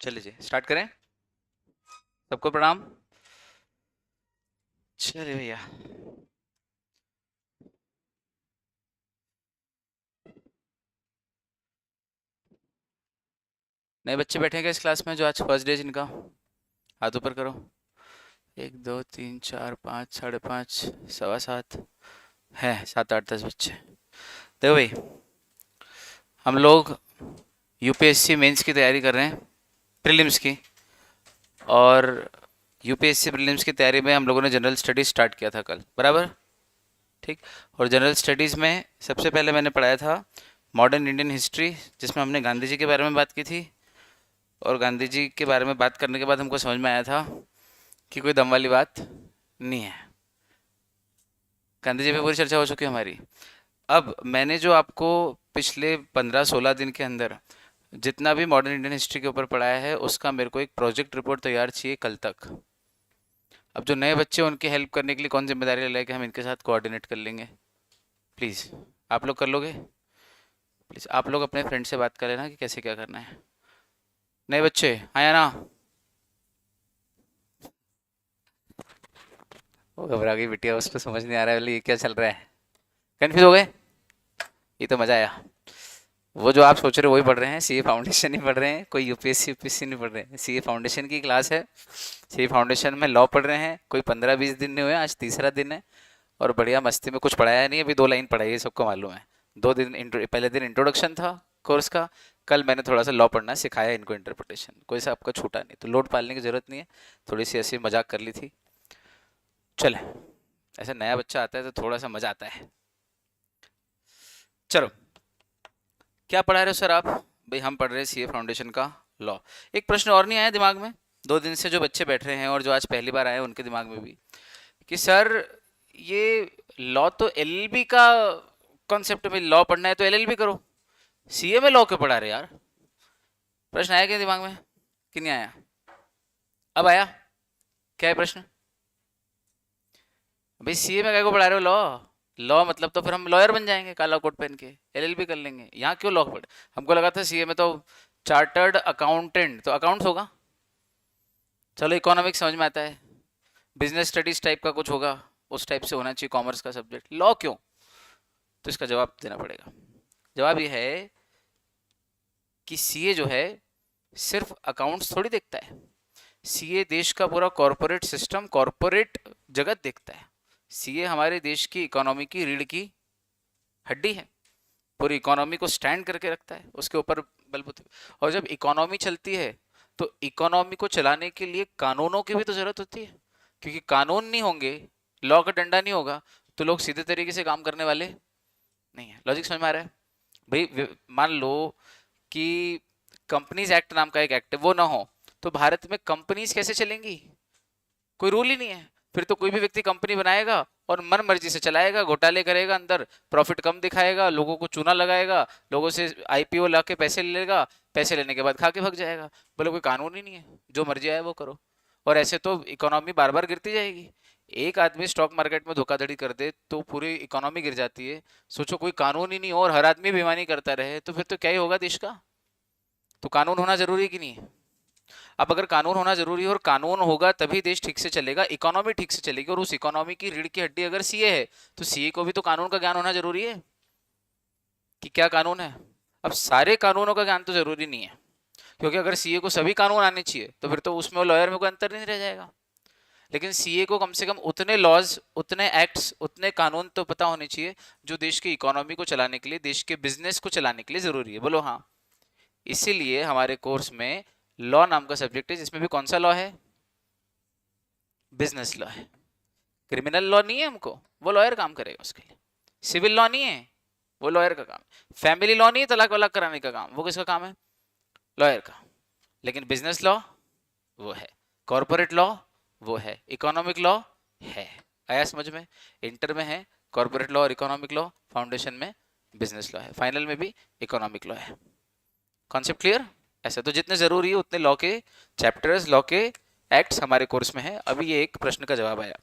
चलिए जी स्टार्ट करें। सबको प्रणाम। चलिए भैया। नए बच्चे बैठे हैं क्या इस क्लास में जो आज फर्स्ट डे जिनका? हाथ ऊपर करो। एक दो तीन चार पाँच, 5:30, 7:15 है, 7 8 10 बच्चे। देखो भाई, हम लोग यूपीएससी मेंस की तैयारी कर रहे हैं, प्रीलिम्स की। और यूपीएससी प्रीलिम्स की तैयारी में हम लोगों ने जनरल स्टडीज स्टार्ट किया था कल, बराबर? ठीक। और जनरल स्टडीज़ में सबसे पहले मैंने पढ़ाया था मॉडर्न इंडियन हिस्ट्री, जिसमें हमने गांधी जी के बारे में बात की थी। और गांधी जी के बारे में बात करने के बाद हमको समझ में आया था कि कोई दम वाली बात नहीं है। गांधी जी पे पूरी चर्चा हो चुकी है हमारी। अब मैंने जो आपको पिछले 15 16 दिन के अंदर जितना भी मॉडर्न इंडियन हिस्ट्री के ऊपर पढ़ाया है, उसका मेरे को एक प्रोजेक्ट रिपोर्ट तैयार चाहिए कल तक। अब जो नए बच्चे हैं, उनकी हेल्प करने के लिए कौन जिम्मेदारी ले लेके हम इनके साथ कोऑर्डिनेट कर लेंगे? प्लीज़ आप लोग कर लोगे? प्लीज़ आप लोग अपने फ्रेंड से बात कर लेना कि कैसे क्या करना है। नए बच्चे आया ना? वो घबरा गई बिटिया, उसको समझ नहीं आ रहा है, बोले ये क्या चल रहा है। कन्फ्यूज हो गए? ये तो मजा आया। वो जो आप सोच रहे हो वही पढ़ रहे हैं, सीए फाउंडेशन ही पढ़ रहे हैं, कोई यूपीएससी यूपीएससी नहीं पढ़ रहे हैं। सीए फाउंडेशन की क्लास है। सीए फाउंडेशन में लॉ पढ़ रहे हैं, कोई 15 20 दिन नहीं हुए, आज तीसरा दिन है। और बढ़िया मस्ती में कुछ पढ़ाया नहीं, अभी 2 लाइन पढ़ाई है, सबको मालूम है। 2 दिन पहले दिन इंट्रोडक्शन था कोर्स का। कल मैंने थोड़ा सा लॉ पढ़ना सिखाया इनको, इंटरप्रिटेशन कोई सा आपका छूटा नहीं, तो लोड पालने की जरूरत नहीं है। थोड़ी सी ऐसी मजाक कर ली थी। चले, ऐसा नया बच्चा आता है तो थोड़ा सा मजा आता है। चलो, क्या पढ़ा रहे हो सर आप? भाई हम पढ़ रहे हैं सीए फाउंडेशन का लॉ। एक प्रश्न और नहीं आया दिमाग में? 2 दिन से जो बच्चे बैठ रहे हैं और जो आज पहली बार आए हैं, उनके दिमाग में भी कि सर ये लॉ तो एलएलबी का कॉन्सेप्ट में, लॉ पढ़ना है तो एलएलबी करो, सीए में लॉ क्यों पढ़ा रहे यार? प्रश्न आया क्या दिमाग में कि नहीं आया? अब आया? क्या है प्रश्न? भाई सीए में क्या को पढ़ा रहे हो लॉ? लॉ मतलब तो फिर हम लॉयर बन जाएंगे काला कोट पहन के, एलएलबी कर लेंगे। यहाँ क्यों लॉ पढ़े? हमको लगा था सीए में तो चार्टर्ड अकाउंटेंट तो अकाउंट्स होगा। चलो इकोनॉमिक्स समझ में आता है, बिजनेस स्टडीज टाइप का कुछ होगा, उस टाइप से होना चाहिए कॉमर्स का सब्जेक्ट। लॉ क्यों? तो इसका जवाब देना पड़ेगा। जवाब ये है कि सीए जो है सिर्फ अकाउंट्स थोड़ी देखता है। सीए देश का पूरा कॉरपोरेट सिस्टम, कॉरपोरेट जगत देखता है। सीए हमारे देश की इकोनॉमी की रीढ़ की हड्डी है, पूरी इकोनॉमी को स्टैंड करके रखता है, उसके ऊपर बलबूते। और जब इकोनॉमी चलती है तो इकोनॉमी को चलाने के लिए कानूनों की भी तो जरूरत होती है, क्योंकि कानून नहीं होंगे, लॉ का डंडा नहीं होगा, तो लोग सीधे तरीके से काम करने वाले नहीं है। लॉजिक समझ में आ रहा है? भाई मान लो कि कंपनीज एक्ट नाम का एक एक्ट है, वो ना हो तो भारत में कंपनीज कैसे चलेंगी? कोई रूल ही नहीं है। फिर तो कोई भी व्यक्ति कंपनी बनाएगा और मन मर्जी से चलाएगा, घोटाले करेगा, अंदर प्रॉफिट कम दिखाएगा, लोगों को चूना लगाएगा, लोगों से आईपीओ ला के पैसे ले लेगा, पैसे लेने के बाद खा के भाग जाएगा। बोले कोई कानून ही नहीं है, जो मर्जी आए वो करो। और ऐसे तो इकोनॉमी बार बार गिरती जाएगी। एक आदमी स्टॉक मार्केट में धोखाधड़ी कर दे तो पूरी इकोनॉमी गिर जाती है। सोचो कोई कानून ही नहीं हो और हर आदमी बेईमानी करता रहे, तो फिर तो क्या ही होगा देश का। तो कानून होना जरूरी है कि नहीं? अब अगर कानून होना जरूरी है और कानून होगा तभी देश ठीक से चलेगा, इकोनॉमी ठीक से चलेगी, और उस इकोनॉमी की रीढ़ की हड्डी अगर सीए है, तो सीए को भी तो कानून का ज्ञान होना जरूरी है कि क्या कानून है। अब सारे कानूनों का ज्ञान तो जरूरी नहीं है, क्योंकि अगर सीए को सभी कानून आने चाहिए तो फिर तो उसमें लॉयर में कोई अंतर नहीं रह जाएगा। लेकिन सीए को कम से कम उतने लॉज, उतने एक्ट्स, उतने कानून तो पता होने चाहिए जो देश की इकोनॉमी को चलाने के लिए, देश के बिजनेस को चलाने के लिए जरूरी है। बोलो हाँ। इसीलिए हमारे कोर्स में लॉ नाम का सब्जेक्ट है, जिसमें भी कौन सा लॉ है? बिजनेस लॉ है। क्रिमिनल लॉ नहीं है हमको, वो लॉयर काम करेगा उसके लिए। सिविल लॉ नहीं है, वो लॉयर का काम है। फैमिली लॉ नहीं है, तलाक वलाक कराने का काम, वो किसका काम है? लॉयर का। लेकिन बिजनेस लॉ वो है, कॉर्पोरेट लॉ वो है, इकोनॉमिक लॉ है। आया समझ में? इंटर में है कॉर्पोरेट लॉ और इकोनॉमिक लॉ, फाउंडेशन में बिजनेस लॉ है, फाइनल में भी इकोनॉमिक लॉ है। Concept clear? ऐसा तो जितने जरूरी है उतने लॉ के चैप्टर्स, लॉ के एक्ट्स हमारे कोर्स में है। अभी ये एक प्रश्न का जवाब आया।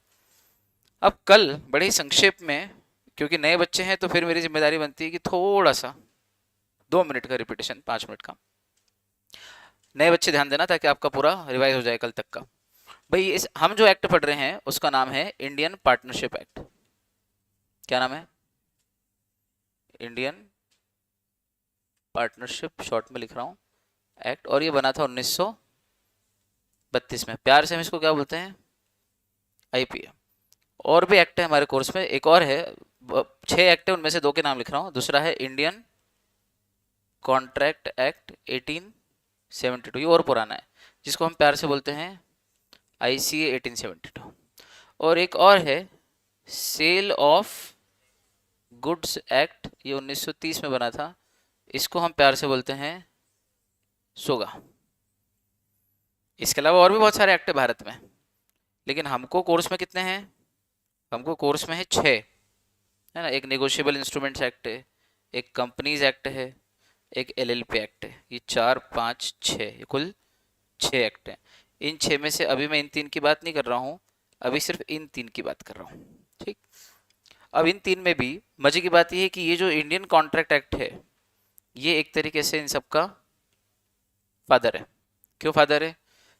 अब कल बड़े ही संक्षेप में, क्योंकि नए बच्चे हैं तो फिर मेरी जिम्मेदारी बनती है कि थोड़ा सा 2 मिनट का रिपीटेशन, 5 मिनट का। नए बच्चे ध्यान देना ताकि आपका पूरा रिवाइज हो जाए कल तक का। भाई इस हम जो एक्ट पढ़ रहे हैं उसका नाम है इंडियन पार्टनरशिप एक्ट। क्या नाम है? इंडियन पार्टनरशिप, शॉर्ट में लिख रहा हूं एक्ट, और ये बना था 1932 में। प्यार से हम इसको क्या बोलते हैं? आईपीए। और भी एक्ट है हमारे कोर्स में, एक और है, 6 एक्ट है, उनमें से 2 के नाम लिख रहा हूं। दूसरा है इंडियन कॉन्ट्रैक्ट एक्ट 1872, ये और पुराना है, जिसको हम प्यार से बोलते हैं आईसीए 1872। और एक और है सेल ऑफ गुड्स एक्ट, ये 1930 में बना था, इसको हम प्यार से बोलते हैं सोगा। इसके अलावा और भी बहुत सारे एक्ट है भारत में, लेकिन हमको कोर्स में कितने हैं? हमको कोर्स में है 6, है ना। एक नेगोशिएबल इंस्ट्रूमेंट्स एक्ट है, एक कंपनीज एक्ट है, एक एलएलपी एक्ट है। ये 4 5 6, ये कुल 6 एक्ट हैं। इन 6 में से अभी मैं इन 3 की बात नहीं कर रहा हूँ, अभी सिर्फ इन 3 की बात कर रहा हूँ, ठीक। अब इन 3 में भी मजे की बात यह है कि ये जो इंडियन कॉन्ट्रैक्ट एक्ट है, ये एक तरीके से इन सब का फादर है। क्यों फादर है?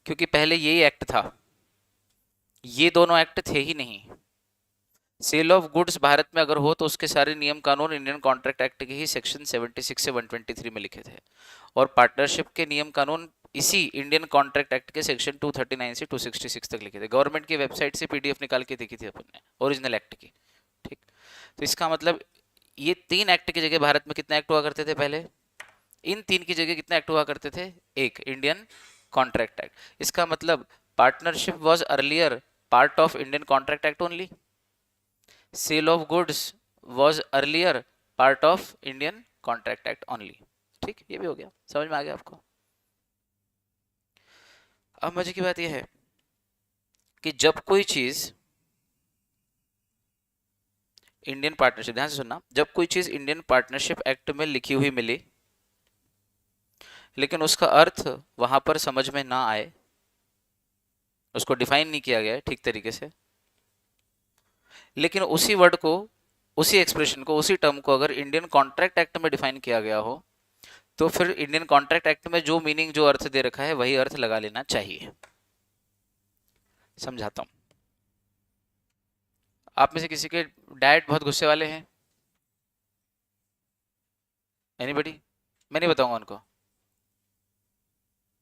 क्योंकि पहले यही एक्ट था, ये दोनों एक्ट थे ही नहीं। सेल ऑफ गुड्स भारत में अगर हो तो उसके सारे नियम कानून इंडियन कॉन्ट्रैक्ट एक्ट के ही सेक्शन 76 से 123 में लिखे थे, और पार्टनरशिप के नियम कानून इसी इंडियन कॉन्ट्रैक्ट एक्ट के सेक्शन 239 से 266 तक लिखे थे। गवर्नमेंट की वेबसाइट से पीडीएफ निकाल के देखी थी अपन ने ओरिजिनल एक्ट की, ठीक। तो इसका मतलब ये 3 एक्ट की जगह भारत में कितने एक्ट हुआ करते थे पहले? इन 3 की जगह कितने एक्ट हुआ करते थे? एक इंडियन कॉन्ट्रैक्ट एक्ट। इसका मतलब partnership was earlier part of Indian contract act only, sale of goods was earlier part of Indian contract act only, ठीक। ये भी हो गया, समझ में आ गया आपको? अब मजे की बात यह है कि जब कोई चीज इंडियन पार्टनरशिप, ध्यान से सुनना, जब कोई चीज इंडियन पार्टनरशिप एक्ट में लिखी हुई मिली लेकिन उसका अर्थ वहां पर समझ में ना आए, उसको डिफाइन नहीं किया गया है ठीक तरीके से, लेकिन उसी वर्ड को, उसी एक्सप्रेशन को, उसी टर्म को अगर इंडियन कॉन्ट्रैक्ट एक्ट में डिफाइन किया गया हो, तो फिर इंडियन कॉन्ट्रैक्ट एक्ट में जो मीनिंग, जो अर्थ दे रखा है वही अर्थ लगा लेना चाहिए। समझाता हूं। आप में से किसी के डैड बहुत गुस्से वाले हैं? एनीबडी? मैं नहीं बताऊंगा उनको।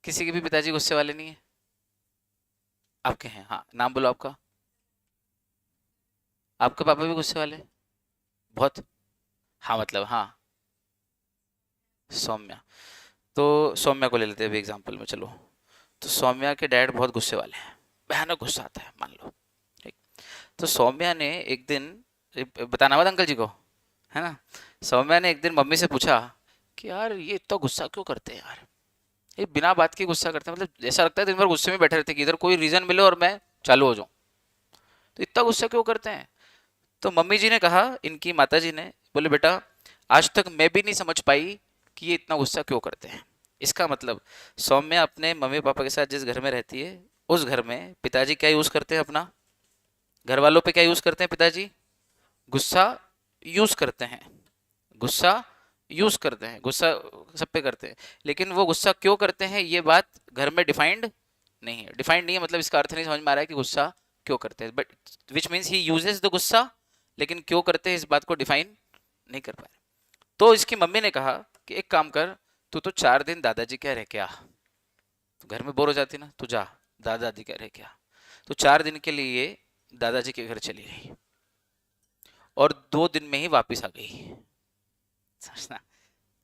किसी के भी पिताजी गुस्से वाले नहीं है? आपके हैं? हाँ, नाम बोलो आपका। आपके पापा भी गुस्से वाले? बहुत? हाँ मतलब हाँ, सौम्या। तो सौम्या को ले लेते हैं अभी एग्जांपल में, चलो। तो सौम्या के डैड बहुत गुस्से वाले हैं, भयानक गुस्सा आता है मान लो, ठीक। तो सौम्या ने एक दिन, बताना मत अंकल जी को, है ना। सौम्या ने एक दिन मम्मी से पूछा कि यार ये इतना गुस्सा क्यों करते हैं यार, ये बिना बात के गुस्सा करते हैं, मतलब ऐसा लगता है दिन भर गुस्से में बैठे रहते हैं कि इधर कोई रीजन मिले और मैं चालू हो जाऊं, तो इतना गुस्सा क्यों करते हैं? तो मम्मी जी ने कहा, इनकी माता जी ने बोले, बेटा आज तक मैं भी नहीं समझ पाई कि ये इतना गुस्सा क्यों करते हैं। इसका मतलब सौम्या अपने मम्मी पापा के साथ जिस घर में रहती है, उस घर में पिताजी क्या यूज करते हैं अपना, घर वालों पे क्या यूज करते हैं पिताजी? गुस्सा यूज करते हैं, गुस्सा यूज करते हैं, गुस्सा सब पे करते हैं, लेकिन वो गुस्सा क्यों करते हैं ये बात घर में डिफाइंड नहीं है। डिफाइंड नहीं है मतलब इसका अर्थ नहीं समझ में आ रहा है कि गुस्सा क्यों करते हैं, but which means he uses the गुस्सा, लेकिन क्यों करते हैं इस बात को डिफाइन नहीं कर पाए। तो इसकी मम्मी ने कहा कि एक काम कर, तू तो 4 दिन दादाजी क्या रह के आ, तो घर में बोर हो जाती ना, तू जा दादा दादी क्या रह के आ। तो 4 दिन के लिए दादाजी के घर चली गई और 2 दिन में ही वापस आ गई। समझना,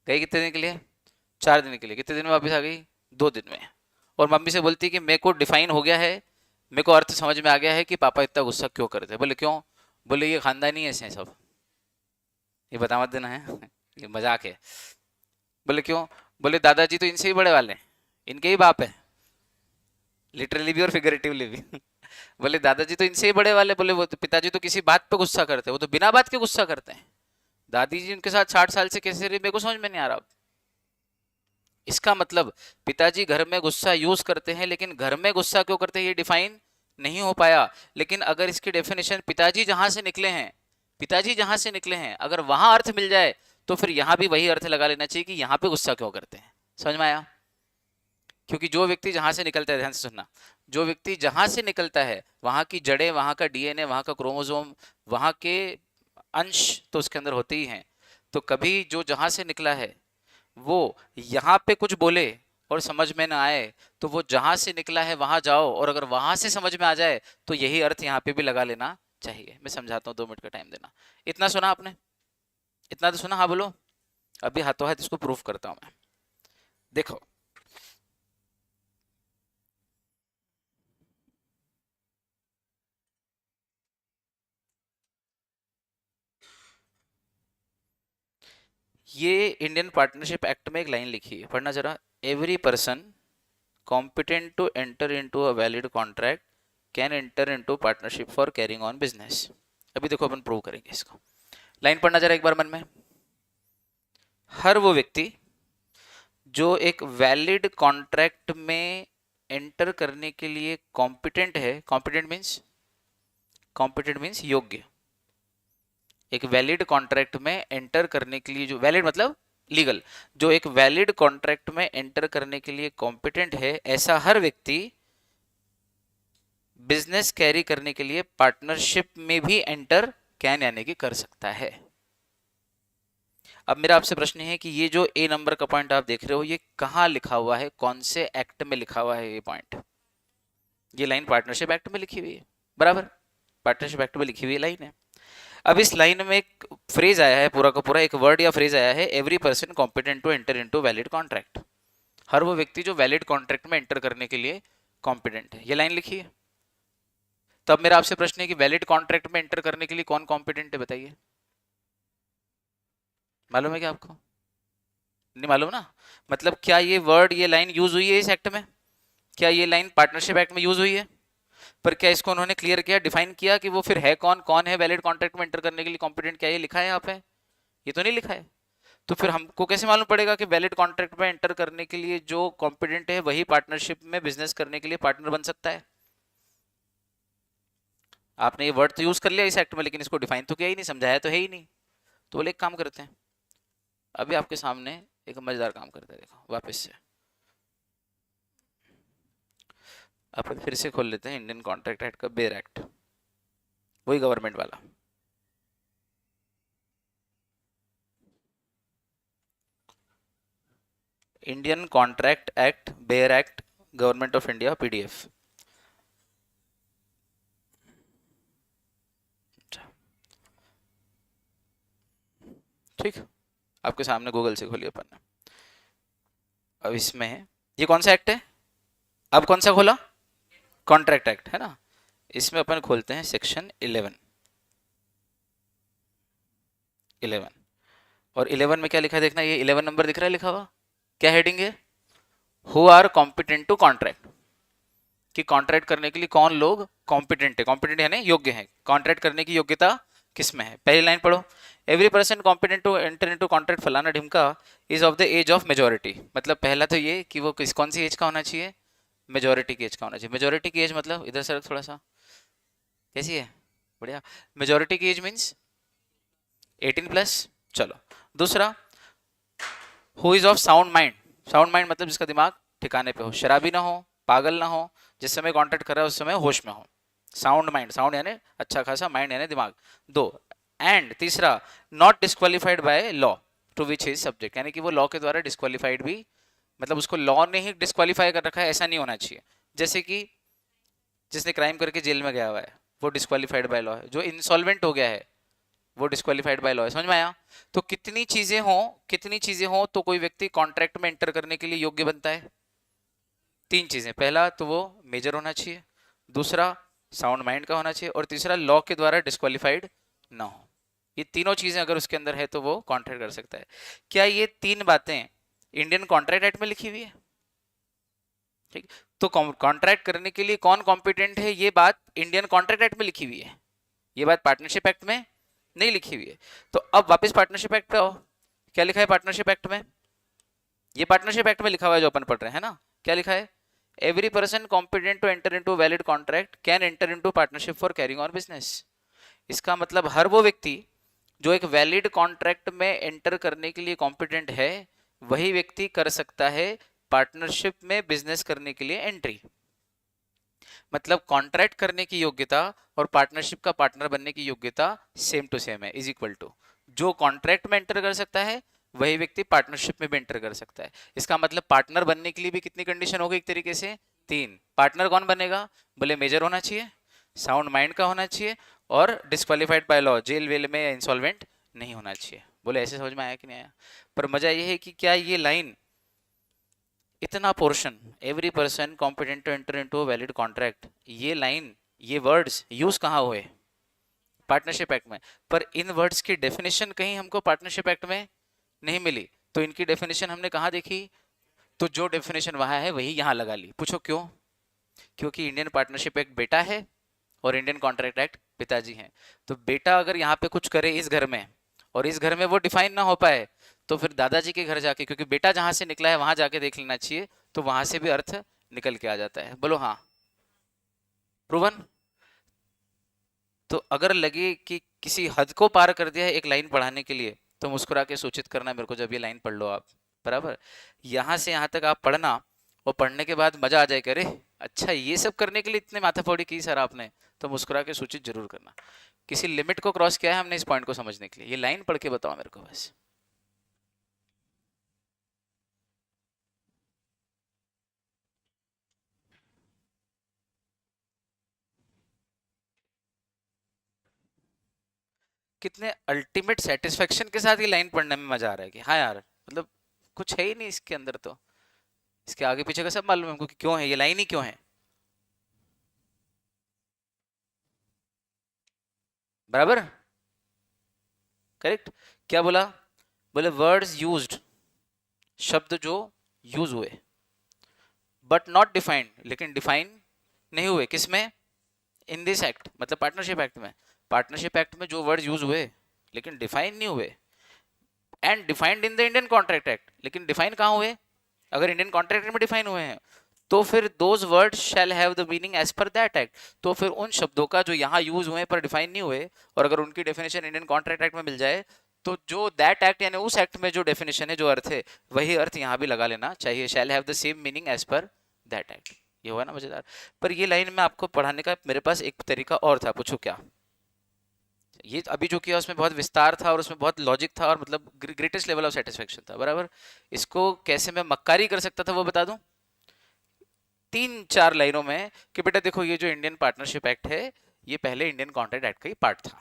गई कितने दिन के लिए? 4 दिन के लिए। कितने दिन में वापस आ गई? 2 दिन में। और मम्मी से बोलती कि मेरे को डिफाइन हो गया है, मेरे को अर्थ समझ में आ गया है कि पापा इतना गुस्सा क्यों करते हैं। बोले क्यों? बोले ये खानदानी है ऐसे सब, ये बता मत देना है ये मजाक है। बोले क्यों? बोले दादाजी तो इनसे ही बड़े वाले हैं, इनके ही बाप है, लिटरली भी और फिगरेटिवली भी बोले दादाजी तो इनसे ही बड़े वाले, बोले वो तो पिताजी तो किसी बात पे गुस्सा करते हैं, वो तो बिना बात के गुस्सा करते हैं। दादी जी उनके साथ 60 साल से कैसे रही मेरे को समझ में नहीं आ रहा। इसका मतलब पिताजी घर में गुस्सा यूज करते हैं, लेकिन घर में गुस्सा क्यों करते हैं ये डिफाइन नहीं हो पाया। लेकिन अगर इसकी डेफिनेशन पिताजी जहां से निकले हैं, पिताजी जहां से निकले हैं अगर वहां अर्थ मिल जाए, तो फिर यहां भी वही अर्थ लगा लेना चाहिए कि यहां पे गुस्सा क्यों करते हैं। समझ में आया? क्योंकि जो व्यक्ति जहां से निकलता है, ध्यान से सुनना, जो व्यक्ति जहां से निकलता है वहां की जड़ें, वहां का डीएनए, वहां का क्रोमोसोम, वहां के अंश तो उसके अंदर होते ही हैं। तो कभी जो जहां से निकला है वो यहाँ पे कुछ बोले और समझ में ना आए, तो वो जहां से निकला है वहां जाओ, और अगर वहां से समझ में आ जाए तो यही अर्थ यहाँ पे भी लगा लेना चाहिए। मैं समझाता हूँ, 2 मिनट का टाइम देना। इतना सुना आपने? इतना तो सुना? हाँ बोलो। अभी हाथों हाथ इसको प्रूफ करता हूं मैं। देखो, ये इंडियन पार्टनरशिप एक्ट में एक लाइन लिखी है, पढ़ना जरा। Every person competent to enter into a valid contract can enter into partnership for carrying on business. अभी देखो अपन प्रूव करेंगे इसको। लाइन पढ़ना जरा एक बार मन में। हर वो व्यक्ति जो एक वैलिड कॉन्ट्रैक्ट में एंटर करने के लिए कॉम्पिटेंट है, कॉम्पिटेंट मीन्स योग्य, एक वैलिड कॉन्ट्रैक्ट में एंटर करने के लिए, जो वैलिड मतलब लीगल, जो एक वैलिड कॉन्ट्रैक्ट में एंटर करने के लिए कॉम्पिटेंट है, ऐसा हर व्यक्ति बिजनेस कैरी करने के लिए पार्टनरशिप में भी एंटर कैन यानी कि कर सकता है। अब मेरा आपसे प्रश्न है कि ये जो ए नंबर का पॉइंट आप देख रहे हो, ये कहां लिखा हुआ है, कौन से एक्ट में लिखा हुआ है ये पॉइंट? ये लाइन पार्टनरशिप एक्ट में लिखी हुई है, बराबर, पार्टनरशिप एक्ट में लिखी हुई लाइन है। अब इस लाइन में एक फ्रेज आया है, पूरा का पूरा एक वर्ड या फ्रेज आया है, every person competent to enter into valid contract. हर वो व्यक्ति जो वैलिड कॉन्ट्रैक्ट में एंटर करने के लिए कॉम्पिटेंट है, ये लाइन लिखी है। तो अब मेरा आपसे प्रश्न है कि वैलिड कॉन्ट्रैक्ट में एंटर करने के लिए कौन कॉम्पिटेंट है, बताइए। मालूम है क्या आपको? नहीं मालूम ना? मतलब क्या ये वर्ड, ये लाइन यूज हुई है इस एक्ट में? क्या ये लाइन पार्टनरशिप एक्ट में यूज हुई है? पर क्या इसको उन्होंने क्लियर किया, डिफाइन किया कि वो फिर है कौन, कौन है वैलिड कॉन्ट्रैक्ट में एंटर करने के लिए कॉम्पिटेंट? क्या ये लिखा है यहाँ पे? ये तो नहीं लिखा है। तो फिर हमको कैसे मालूम पड़ेगा कि वैलिड कॉन्ट्रैक्ट में एंटर करने के लिए जो कॉम्पिटेंट है वही पार्टनरशिप में बिजनेस करने के लिए पार्टनर बन सकता है? आपने ये वर्ड तो यूज कर लिया इस एक्ट में, लेकिन इसको डिफाइन तो किया ही नहीं, समझाया तो है ही नहीं। तो बोले एक काम करते हैं, अभी आपके सामने एक मजेदार काम करते हैं, देखो वापस से अपन फिर से खोल लेते हैं इंडियन कॉन्ट्रैक्ट एक्ट का बेयर एक्ट, वही गवर्नमेंट वाला। Indian contract act, bare act, government of India, PDF. ठीक, आपके सामने गूगल से खोलिए अपन ने। अब इसमें ये कौन सा एक्ट है? अब कौन सा खोला? कॉन्ट्रैक्ट एक्ट है ना। इसमें अपन खोलते हैं सेक्शन 11। और 11 में क्या लिखा है देखना, ये 11 नंबर दिख रहा है लिखा हुआ, क्या हेडिंग है? Who are competent to contract, कि कॉन्ट्रैक्ट करने के लिए कौन लोग कॉम्पिटेंट है, कॉम्पिटेंट यानी योग्य है, कॉन्ट्रैक्ट करने की योग्यता किसमें है। पहली लाइन पढ़ो, every person competent to enter into contract फलाना ढिमका is of the age of majority. मतलब पहला तो ये कि वो किस कौन सी एज का होना चाहिए, मेजोरिटी की एज का होना चाहिए। मेजोरिटी की एज मतलब इधर से थोड़ा सा, कैसी है? बढ़िया। मेजोरिटी की एज मीन्स 18+। चलो दूसरा, who is of sound mind. Sound mind मतलब जिसका दिमाग ठिकाने पे हो, शराबी ना हो, पागल ना हो, जिस समय कॉन्ट्रैक्ट कर रहा है उस समय होश में हो। साउंड माइंड, साउंड यानी अच्छा खासा, माइंड यानी दिमाग। दो, एंड तीसरा, not disqualified by law to which is subject, यानी कि वो लॉ के द्वारा डिस्क्वालिफाइड भी, मतलब उसको लॉ ने ही डिस्क्वालीफाई कर रखा है ऐसा नहीं होना चाहिए। जैसे कि जिसने क्राइम करके जेल में गया हुआ है वो डिस्क्वालीफाइड बाय लॉ है, जो इंसॉल्वेंट हो गया है वो डिस्क्वालीफाइड बाय लॉ है। समझ में आया? तो कितनी चीजें हो तो कोई व्यक्ति कॉन्ट्रैक्ट में एंटर करने के लिए योग्य बनता है? 3 चीजें। पहला तो वो मेजर होना चाहिए, दूसरा साउंड माइंड का होना चाहिए, और तीसरा लॉ के द्वारा डिस्क्वालीफाइड ना हो। ये तीनों चीजें अगर उसके अंदर है तो वो कॉन्ट्रैक्ट कर सकता है। क्या ये 3 बातें इंडियन कॉन्ट्रैक्ट एक्ट में लिखी हुई है? ठीक। तो कॉन्ट्रैक्ट करने के लिए कौन कॉम्पिटेंट है, ये बात इंडियन कॉन्ट्रैक्ट एक्ट में लिखी हुई है, ये बात पार्टनरशिप एक्ट में नहीं लिखी हुई है। तो अब वापस पार्टनरशिप एक्ट पे आओ, क्या लिखा है पार्टनरशिप एक्ट में? ये पार्टनरशिप एक्ट में लिखा हुआ है जो अपन पढ़ रहे हैं ना, क्या लिखा है? Every person competent to enter into valid contract can enter into partnership for carrying on business. इसका मतलब हर वो व्यक्ति जो एक वैलिड कॉन्ट्रैक्ट में एंटर करने के लिए कॉम्पिटेंट है वही व्यक्ति कर सकता है पार्टनरशिप में बिजनेस करने के लिए एंट्री, मतलब कॉन्ट्रैक्ट करने की योग्यता और पार्टनरशिप का पार्टनर बनने की योग्यता सेम टू सेम है, इज इक्वल टू। जो कॉन्ट्रैक्ट में एंटर कर सकता है वही व्यक्ति पार्टनरशिप में भी एंटर कर सकता है। इसका मतलब पार्टनर बनने के लिए भी कितनी कंडीशन होगी, एक तरीके से 3। पार्टनर कौन बनेगा, बोले मेजर होना चाहिए, साउंड माइंड का होना चाहिए, और डिस्क्वालीफाइड बाय लॉ, जेल वेल में इंसॉल्वेंट नहीं होना चाहिए। बोले ऐसे समझ में आया कि नहीं आया? पर मजा ये है कि क्या ये लाइन, इतना portion, every person competent to enter into a valid contract, ये लाइन, ये वर्ड्स यूज कहाँ हुए, पार्टनरशिप एक्ट में। पर इन वर्ड्स की डेफिनेशन कहीं हमको पार्टनरशिप एक्ट में नहीं मिली, तो इनकी डेफिनेशन हमने कहाँ देखी, तो जो डेफिनेशन वहां है वही यहाँ लगा ली। पूछो क्यों? क्योंकि इंडियन पार्टनरशिप एक्ट बेटा है और इंडियन कॉन्ट्रैक्ट एक्ट पिताजी हैं। तो बेटा अगर यहाँ पे कुछ करे इस घर में और इस घर में वो डिफाइन ना हो पाए, तो फिर दादाजी के घर जाके, क्योंकि बेटा जहां से निकला है वहां जाके देख लेना चाहिए, तो वहां से भी अर्थ निकल के आ जाता है। बोलो हाँ, प्रूवन। तो अगर लगे कि किसी हद को पार कर दिया है एक लाइन पढ़ाने के लिए, तो मुस्कुरा के सूचित करना मेरे को जब ये लाइन पढ़ लो आप, बराबर। यहां से यहां तक आप पढ़ना, और पढ़ने के बाद मजा आ जाए, अरे अच्छा ये सब करने के लिए इतने माथाफोड़ी की सर आपने, तो मुस्कुरा के सूचित जरूर करना। किसी लिमिट को क्रॉस किया है हमने इस पॉइंट को समझने के लिए। ये लाइन पढ़ के बताओ मेरे को बस। कितने अल्टीमेट सेटिस्फेक्शन के साथ ये लाइन पढ़ने में मजा आ रहा है कि हाँ यार, मतलब कुछ है ही नहीं इसके अंदर, तो इसके आगे पीछे का सब मालूम है हमको कि क्यों है ये लाइन ही क्यों है, बराबर, करेक्ट। क्या बोला, बोले वर्ड्स यूज्ड, शब्द जो यूज हुए, बट नॉट डिफाइंड, लेकिन डिफाइन नहीं हुए, किसमें, इन दिस एक्ट, मतलब पार्टनरशिप एक्ट में। पार्टनरशिप एक्ट में जो वर्ड यूज हुए लेकिन डिफाइन नहीं हुए, and defined in the Indian contract act, लेकिन डिफाइन कहाँ हुए, अगर इंडियन कॉन्ट्रैक्ट में डिफाइन हुए हैं, तो फिर those word shall have the meaning as per that act. तो फिर उन शब्दों का जो यहाँ यूज हुए पर डिफाइन नहीं हुए, और अगर उनकी डेफिनेशन इंडियन कॉन्ट्रैक्ट एक्ट में मिल जाए, तो जो दैट एक्ट यानी उस एक्ट में जो डेफिनेशन है, जो अर्थ है, वही अर्थ यहाँ भी लगा लेना चाहिए, shall have the same meaning as per that act. ये हुआ ना मजेदार। पर ये लाइन में आपको पढ़ाने का मेरे पास एक तरीका और था, पूछो क्या। ये अभी जो किया उसमें बहुत विस्तार था और उसमें बहुत लॉजिक था, और मतलब ग्रेटेस्ट लेवल ऑफ सेटिस्फेक्शन था, बराबर। इसको कैसे मैं मक्कारी कर सकता था वो बता दूं, 3-4 लाइनों में, कि बेटा देखो ये जो इंडियन पार्टनरशिप एक्ट है, ये पहले इंडियन कॉन्ट्रैक्ट एक्ट का ही पार्ट था,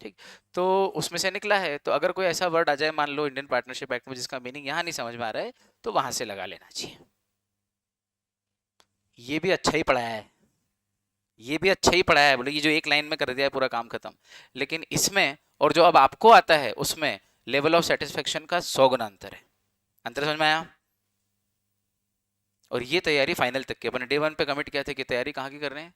ठीक। तो उसमें से निकला है, तो अगर कोई ऐसा वर्ड आ जाए मान लो इंडियन पार्टनरशिप एक्ट में जिसका मीनिंग यहाँ नहीं समझ में आ रहा है, तो वहां से लगा लेना चाहिए। ये भी अच्छा ही पढ़ाया है, ये भी अच्छा ही पढ़ाया है, बोले ये जो एक लाइन में कर दिया है पूरा काम खत्म। लेकिन इसमें और जो अब आपको आता है उसमें लेवल ऑफ सेटिस्फेक्शन का 100 गुना अंतर है। अंतर समझ में आया? और ये तैयारी फाइनल तक की, अपने डे 1 पे कमिट किया था कि तैयारी कहाँ की कर रहे हैं,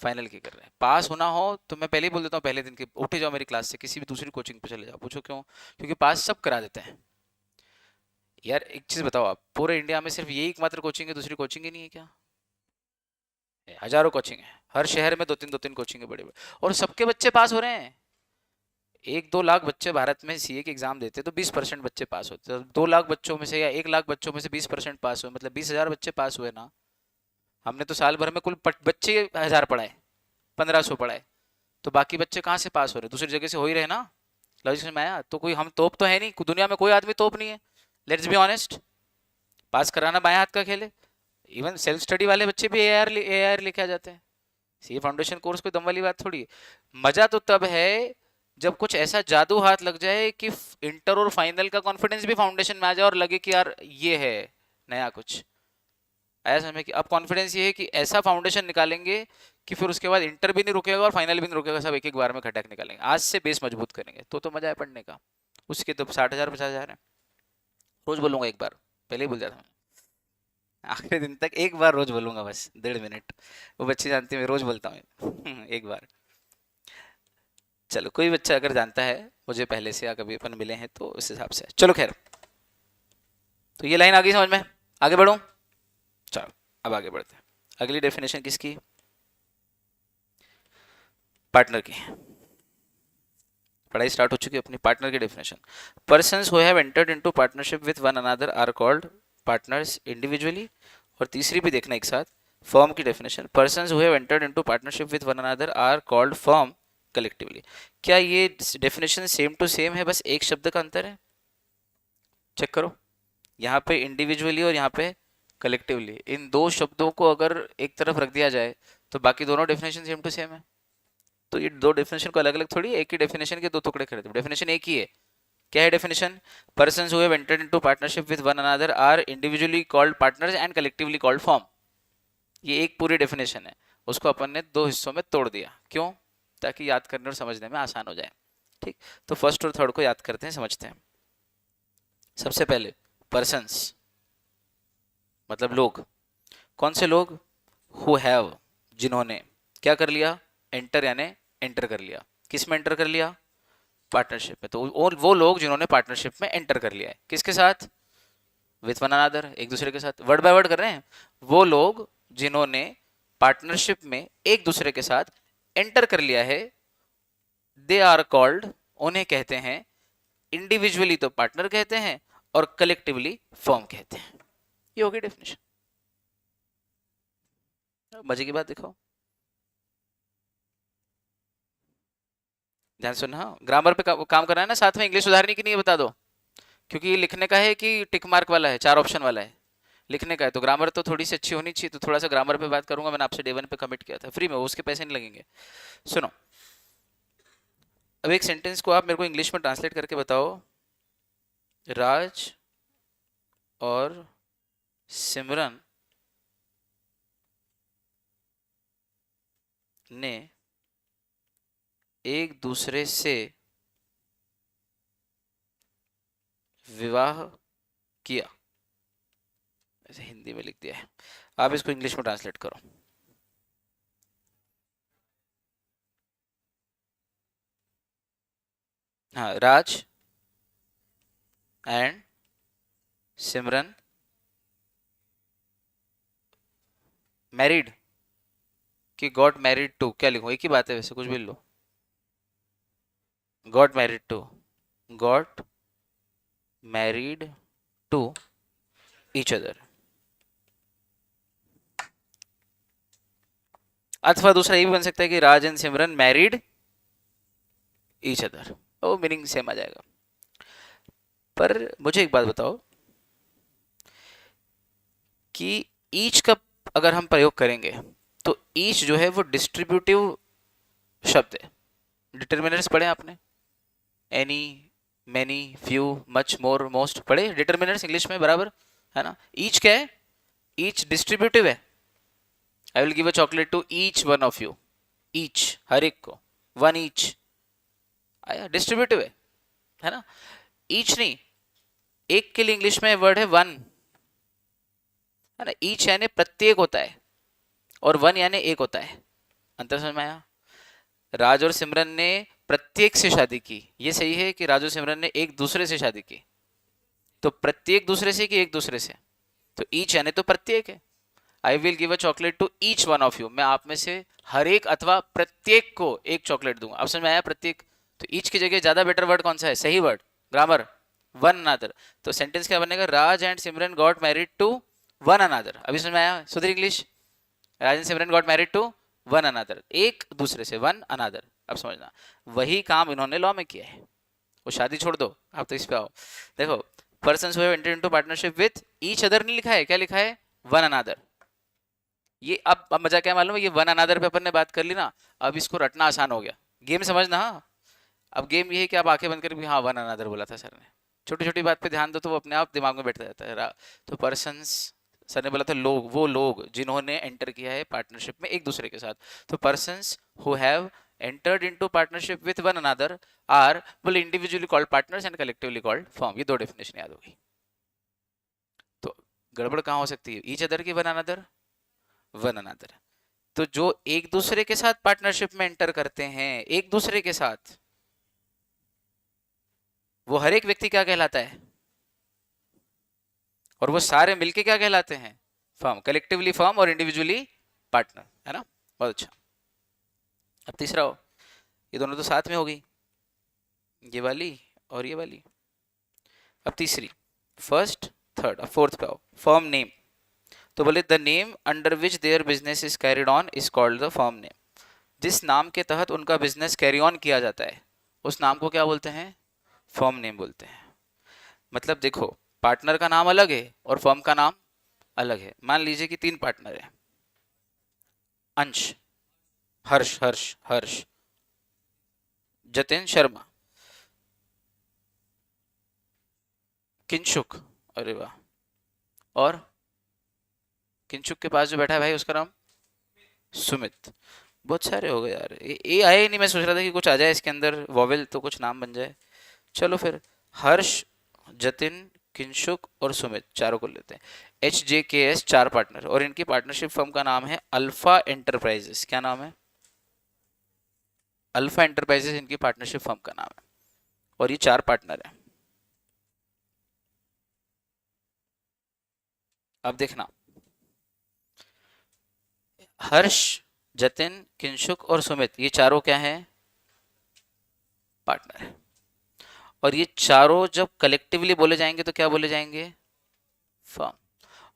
फाइनल की कर रहे हैं। पास होना हो तो मैं पहले ही बोल देता हूँ, पहले दिन के उठे जाओ मेरी क्लास से, किसी भी दूसरी कोचिंग पे चले जाओ। पूछो क्यों? क्योंकि पास सब करा देते हैं यार। एक चीज बताओ, आप पूरे इंडिया में सिर्फ यही एकमात्र कोचिंग है, दूसरी कोचिंग ही नहीं है क्या? हजारों कोचिंग है, हर शहर में दो तीन कोचिंग है बड़े बड़े, और सबके बच्चे पास हो रहे हैं। 1-2 लाख बच्चे भारत में सीए के एग्जाम देते तो 20% बच्चे पास होते, तो 2 लाख बच्चों में से या 1 लाख बच्चों में से 20% पास हुए, मतलब 20,000 बच्चे पास हुए ना। हमने तो साल भर में कुल बच्चे 1000 पढ़ाए, 1500 पढ़ाए, तो बाकी बच्चे कहाँ से पास हो रहे, दूसरी जगह से हो ही रहे ना। लॉजिक में आया? तो कोई हम तोप तो है नहीं, दुनिया में कोई आदमी तोप नहीं है, लेट्स बी ऑनेस्ट। पास कराना बाएं हाथ का खेल है। इवन सेल्फ स्टडी वाले बच्चे भी ए आर लेके आ जाते हैं। सी फाउंडेशन कोर्स कोई दम वाली बात थोड़ी है। मजा तो तब है जब कुछ ऐसा जादू हाथ लग जाए कि इंटर और फाइनल का कॉन्फिडेंस भी फाउंडेशन में आ जाए और लगे कि यार ये है नया कुछ। आया समझ में? कि अब कॉन्फिडेंस ये है कि ऐसा फाउंडेशन निकालेंगे कि फिर उसके बाद इंटर भी नहीं रुकेगा और फाइनल भी नहीं रुकेगा, सब एक एक बार में खटक निकालेंगे, आज से बेस मजबूत करेंगे, तो मजा है पढ़ने का। उसके तो 60,000 50,000 है। रोज बोलूंगा एक बार, पहले ही बोल जाता हूँ, आखिरी दिन तक एक बार रोज बोलूंगा, बस 1.5 मिनट। वो बच्चे जानते हैं मैं रोज बोलता हूँ एक बार। चलो कोई बच्चा अगर जानता है मुझे पहले से या कभी अपन मिले हैं तो उस हिसाब से, चलो खैर। तो ये लाइन आ गई समझ में? आगे बढ़ूं? चलो अब आगे बढ़ते हैं। अगली डेफिनेशन किसकी? पार्टनर की। पढ़ाई स्टार्ट हो चुकी है अपनी। पार्टनर की definition, persons who have entered into partnership with one another are called partners individually, और तीसरी भी देखना एक साथ, फर्म की definition, persons who have entered into partnership with one another are called firm collectively. क्या ये डेफिनेशन सेम टू सेम है, बस एक शब्द का अंतर है? चेक करो, यहाँ पे इंडिविजुअली और यहाँ पे कलेक्टिवली, इन दो शब्दों को अगर एक तरफ रख दिया जाए तो बाकी दोनों डेफिनेशन सेम टू सेम है। तो ये दो डेफिनेशन को अलग अलग थोड़ी, एक ही डेफिनेशन के दो टुकड़े कर दो, डेफिनेशन एक ही है। क्या है definition? Persons who have entered into partnership with one another are individually called partners and collectively called firm. ये एक पूरी डेफिनेशन है, उसको अपन ने दो हिस्सों में तोड़ दिया। क्यों? ताकि याद करने और समझने में आसान हो जाए। ठीक, तो फर्स्ट और थर्ड को याद करते हैं, समझते हैं। सबसे पहले पर्सन्स मतलब लोग। कौन से लोग? हु हैव, जिन्होंने क्या कर लिया? एंटर यानी एंटर कर लिया। किस में एंटर कर लिया? पार्टनरशिप में। तो वो लोग जिन्होंने पार्टनरशिप में एंटर कर लिया है, किसके साथ? विथ वन अनदर, एक दूसरे के साथ। वर्ड बाय वर्ड कर रहे हैं। वो लोग जिन्होंने पार्टनरशिप में एक दूसरे के साथ एंटर कर लिया है, दे आर कॉल्ड, उन्हें कहते हैं, इंडिविजुअली तो पार्टनर कहते हैं और कलेक्टिवली फर्म कहते हैं। ये होगी डेफिनेशन। मजे की बात देखो, ध्यान सुनना। हाँ, ग्रामर पे काम करना है ना, साथ में इंग्लिश सुधारने की नहीं है, बता दो। क्योंकि ये लिखने का है कि टिक मार्क वाला है, 4 ऑप्शन वाला है। लिखने का है तो ग्रामर तो थोड़ी सी अच्छी होनी चाहिए, तो थोड़ा सा ग्रामर पे बात करूंगा। मैंने आपसे डे 1 पे कमिट किया था, फ्री में, उसके पैसे नहीं लगेंगे। सुनो, अब एक सेंटेंस को आप मेरे को इंग्लिश में ट्रांसलेट करके बताओ। राज और सिमरन ने एक दूसरे से विवाह किया। ऐसे हिंदी में लिख दिया है, आप इसको इंग्लिश में ट्रांसलेट करो। हाँ, राज एंड सिमरन मैरिड कि गॉट मैरिड टू, क्या लिखूं? एक ही बात है वैसे, कुछ भी लो। Got married to, got married to each other. अथवा दूसरा ये भी बन सकता है कि Raj and Simran married each other, वो मीनिंग सेम आ जाएगा। पर मुझे एक बात बताओ कि ईच का अगर हम प्रयोग करेंगे तो ईच जो है वो डिस्ट्रीब्यूटिव शब्द है। डिटर्मिनर्स पढ़े आपने? एनी, मैनी, फ्यू, मच, मोर, मोस्ट पढ़े डिटर्मिनर्स इंग्लिश में, बराबर है ना? ईच क्या है? ईच डिस्ट्रीब्यूटिव है। I will give a chocolate to each one of you. Each, हर एक को, वन ईच, आया, डिस्ट्रीब्यूटिव है ना? ईच नहीं, एक के लिए इंग्लिश में वर्ड है वन, है ना? ईच यानी प्रत्येक होता है और वन यानी एक होता है। अंतर समझ में आया? राज और सिमरन ने प्रत्येक से शादी की, ये सही है कि राज और सिमरन ने एक दूसरे से शादी की? तो प्रत्येक दूसरे से कि एक दूसरे से? तो ईच यानी तो प्रत्येक है। I will give a chocolate to each one of you, मैं आप में से हर एक अथवा प्रत्येक को एक चॉकलेट दूंगा। अब समझ में आया? प्रत्येक, तो ईच की जगह ज्यादा बेटर वर्ड कौन सा है? सही वर्ड, ग्रामर, वन अनदर। तो सेंटेंस क्या बनेगा? Raj and Simran got married to one another. अभी समझ में आया? सुधर English. Raj and Simran got married to one another, एक दूसरे से, वन अनदर। अब समझना, वही काम इन्होंने लॉ में किया है। वो शादी छोड़ दो, आप तो इस पे आओ। देखो, persons who have entered into partnership with each other नहीं लिखा है, क्या लिखा है? One another. ये अब मजा क्या मालूम है? ये वन अनदर पे अपन ने बात कर ली ना, अब इसको रटना आसान हो गया। गेम समझना। हाँ, अब गेम ये है कि आप आंखें बंद करके, हाँ वन अनदर बोला था सर ने, छोटी छोटी बात पे ध्यान दो तो वो अपने आप दिमाग में बैठ जाता है। तो पर्सन्स, सर ने बोला था लोग, वो लोग जिन्होंने एंटर किया है पार्टनरशिप में एक दूसरे के साथ। तो persons who have entered into partnership with one another are will individually called partners and collectively called firm. ये दो डेफिनेशन याद होगी। तो गड़बड़ कहाँ हो सकती है? ईच अदर की वन अनदर, वन अनदर। तो जो एक दूसरे के साथ पार्टनरशिप में एंटर करते हैं, एक दूसरे के साथ, वो हर एक व्यक्ति क्या कहलाता है? और वो सारे मिलके क्या कहलाते हैं? फर्म। कलेक्टिवली फर्म और इंडिविजुअली पार्टनर, है ना? बहुत अच्छा। अब तीसरा हो, ये दोनों तो साथ में हो गई, ये वाली और ये वाली। अब तीसरी, फर्स्ट थर्ड, फोर्थ पे आओ, फर्म नेम। तो बोले the name under which their business is carried on is called the firm name. जिस नाम के तहत उनका बिजनेस कैरी ऑन किया जाता है उस नाम को क्या बोलते हैं? फर्म नेम बोलते हैं। मतलब देखो, पार्टनर का नाम अलग है और फर्म का नाम अलग है। मान लीजिए कि 3 पार्टनर है, अंश, हर्ष हर्ष हर्ष, जतिन शर्मा, किंशुक, अरे वाह, और किंशुक के पास जो बैठा है भाई उसका नाम सुमित। बहुत सारे हो गए यार, ये आया ही नहीं। मैं सोच रहा था कि कुछ आ जाए इसके अंदर वॉवेल तो कुछ नाम बन जाए। चलो फिर, हर्ष, जतिन, किंशुक और सुमित, चारों को लेते हैं। HJKS 4 पार्टनर और इनकी पार्टनरशिप फर्म का नाम है अल्फा एंटरप्राइजेस। क्या नाम है? अल्फा एंटरप्राइजेस इनकी पार्टनरशिप फर्म का नाम है और ये 4 पार्टनर है। अब देखना, हर्ष, जतिन, किंशुक और सुमित, ये चारों क्या हैं? पार्टनर है। और ये चारों जब कलेक्टिवली बोले जाएंगे तो क्या बोले जाएंगे? फर्म।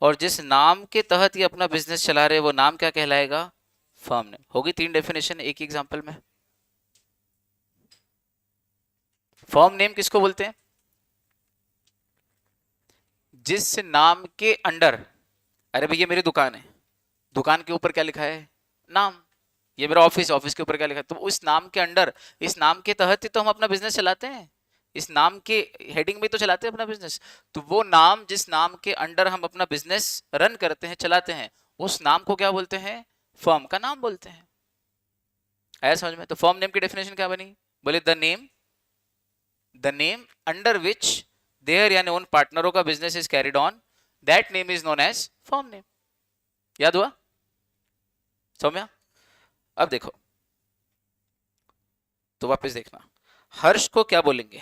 और जिस नाम के तहत ये अपना बिजनेस चला रहे वो नाम क्या कहलाएगा? Firm name. होगी 3 डेफिनेशन एक ही एग्जांपल में। फर्म नेम किसको बोलते हैं? जिस नाम के अंडर, अरे भैया मेरी दुकान है, दुकान के ऊपर क्या लिखा है? नाम। ये मेरा ऑफिस, ऑफिस के ऊपर क्या लिखा है? तो उस नाम के अंडर, इस नाम के तहत ही तो हम अपना बिजनेस चलाते हैं, इस नाम के हेडिंग में तो चलाते हैं अपना बिजनेस। तो वो नाम, जिस नाम के अंडर हम अपना बिजनेस रन करते हैं, चलाते हैं, उस नाम को क्या बोलते हैं? फर्म का नाम बोलते हैं। आया समझ में? तो फर्म नेम की डेफिनेशन क्या बनी? बोले the name under which there यानी उन पार्टनरों का business is carried on, that name is known as firm name. याद हुआ? सौम्या, अब देखो, तो वापस देखना, हर्ष को क्या बोलेंगे?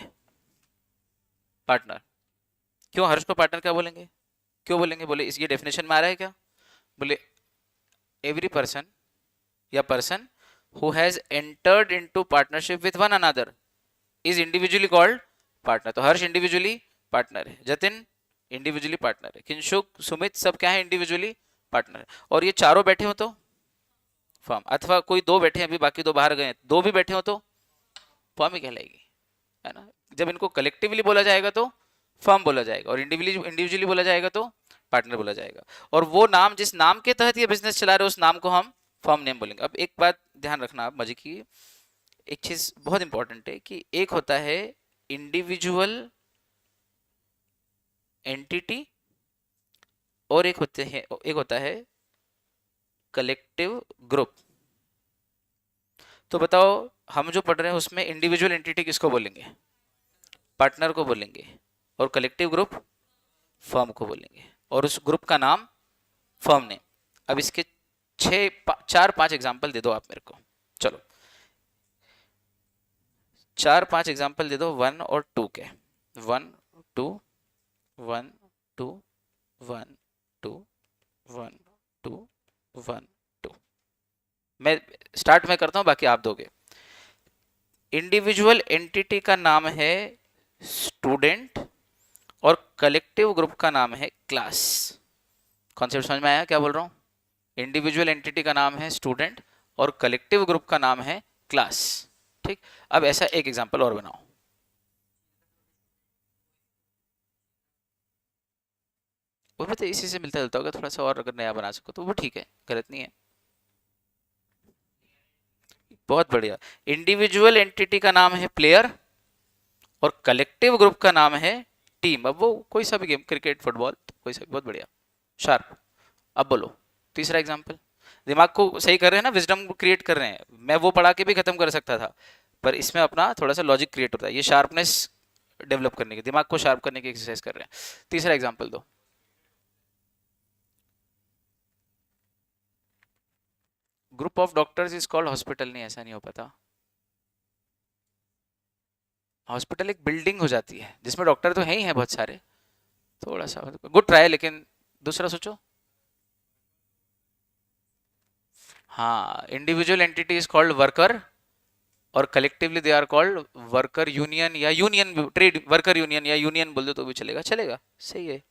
पार्टनर। क्यों हर्ष को पार्टनर क्या बोलेंगे? क्यों बोलेंगे? बोले इस ये डेफिनेशन में आ रहा है क्या? बोले एवरी पर्सन या person who has entered into partnership with one another is individually called partner. तो हर्ष इंडिविजुअली पार्टनर है, जतिन इंडिविजुअली पार्टनर है, किंशुक, सुमित सब क्या है? इंडिविजुअली पार्टनर है। और ये चारों बैठे हो तो फर्म, अथवा कोई 2 बैठे हैं अभी, बाकी 2 बाहर गए, 2 भी बैठे हो तो फर्म ही कहलाएगी, है ना? जब इनको कलेक्टिवली बोला जाएगा तो फर्म बोला जाएगा और इंडिविजुअली बोला जाएगा तो पार्टनर बोला जाएगा। और वो नाम, जिस नाम के तहत ये बिजनेस चला रहे हो, उस नाम को हम फर्म नेम बोलेंगे। अब एक बात ध्यान रखना आप, मजे की एक चीज बहुत इंपॉर्टेंट है कि एक होता है इंडिविजुअल एंटिटी और एक होता है कलेक्टिव ग्रुप। तो बताओ, हम जो पढ़ रहे हैं उसमें इंडिविजुअल एंटिटी किसको बोलेंगे? पार्टनर को बोलेंगे। और कलेक्टिव ग्रुप फर्म को बोलेंगे और उस ग्रुप का नाम फर्म नेम। अब इसके 4-5 एग्जाम्पल दे दो आप मेरे को। चलो 4-5 एग्जाम्पल दे दो 1 और 2 के। 1 2 1 2 1 2 1 2 1 2। मैं स्टार्ट में करता हूं, बाकी आप दोगे। इंडिविजुअल एंटिटी का नाम है स्टूडेंट और कलेक्टिव ग्रुप का नाम है क्लास। कॉन्सेप्ट समझ में आया क्या बोल रहा हूं? इंडिविजुअल एंटिटी का नाम है स्टूडेंट और कलेक्टिव ग्रुप का नाम है क्लास। ठीक, अब ऐसा एक एग्जांपल और बनाओ। वो भी तो इसी से मिलता जुलता होगा थोड़ा सा, और अगर नया बना सको तो वो ठीक है, गलत नहीं है। बहुत बढ़िया। इंडिविजुअल एंटिटी का नाम है प्लेयर और कलेक्टिव ग्रुप का नाम है टीम। अब वो कोई सा भी गेम, क्रिकेट, फुटबॉल, कोई सा भी, बहुत बढ़िया, शार्प। अब बोलो तीसरा एग्जांपल। दिमाग को सही कर रहे हैं ना, विजडम क्रिएट कर रहे हैं। मैं वो पढ़ा के भी खत्म कर सकता था, पर इसमें अपना थोड़ा सा लॉजिक क्रिएट होता है। ये शार्पनेस डेवलप करने की, दिमाग को शार्प करने की एक्सरसाइज कर रहे हैं। तीसरा एग्जांपल दो। Group of doctors is called hospital. नहीं, ऐसा नहीं हो पाता। हॉस्पिटल एक बिल्डिंग हो जाती है जिसमें डॉक्टर तो है ही हैं बहुत सारे। थोड़ा सा गुड ट्राई, लेकिन दूसरा सोचो। हाँ, individual entity is called worker और collectively they are called worker union या यूनियन, ट्रेड वर्कर यूनियन या यूनियन बोल दो तो भी चलेगा, चलेगा, सही है।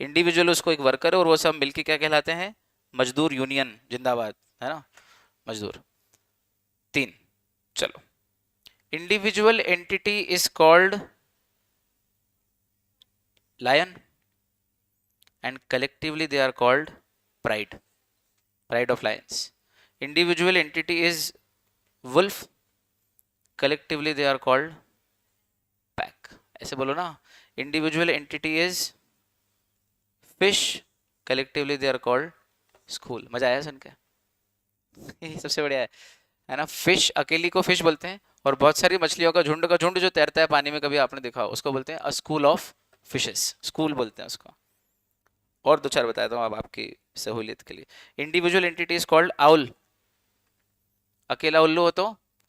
इंडिविजुअल उसको एक वर्कर है और वो सब मिलके क्या कहलाते हैं? मजदूर यूनियन जिंदाबाद, है ना, मजदूर। 3, चलो। Individual entity is called lion and collectively they are called pride of lions. Individual entity is wolf, collectively they are called pack. ऐसे बोलो ना, individual entity is fish, collectively they are called school. मजा आया सुन के? ये सबसे बढ़िया है ना? फिश, अकेली को फिश बोलते हैं, और बहुत सारी मछलियों का झुंड जो तैरता है पानी में, कभी आपने देखा हो, उसको बोलते हैं अ स्कूल ऑफ फिशेस, स्कूल बोलते हैं उसको। और दो चार बताता हूँ अब आपकी सहूलियत के लिए। Individual entity is called owl, अकेला उल्लू हो तो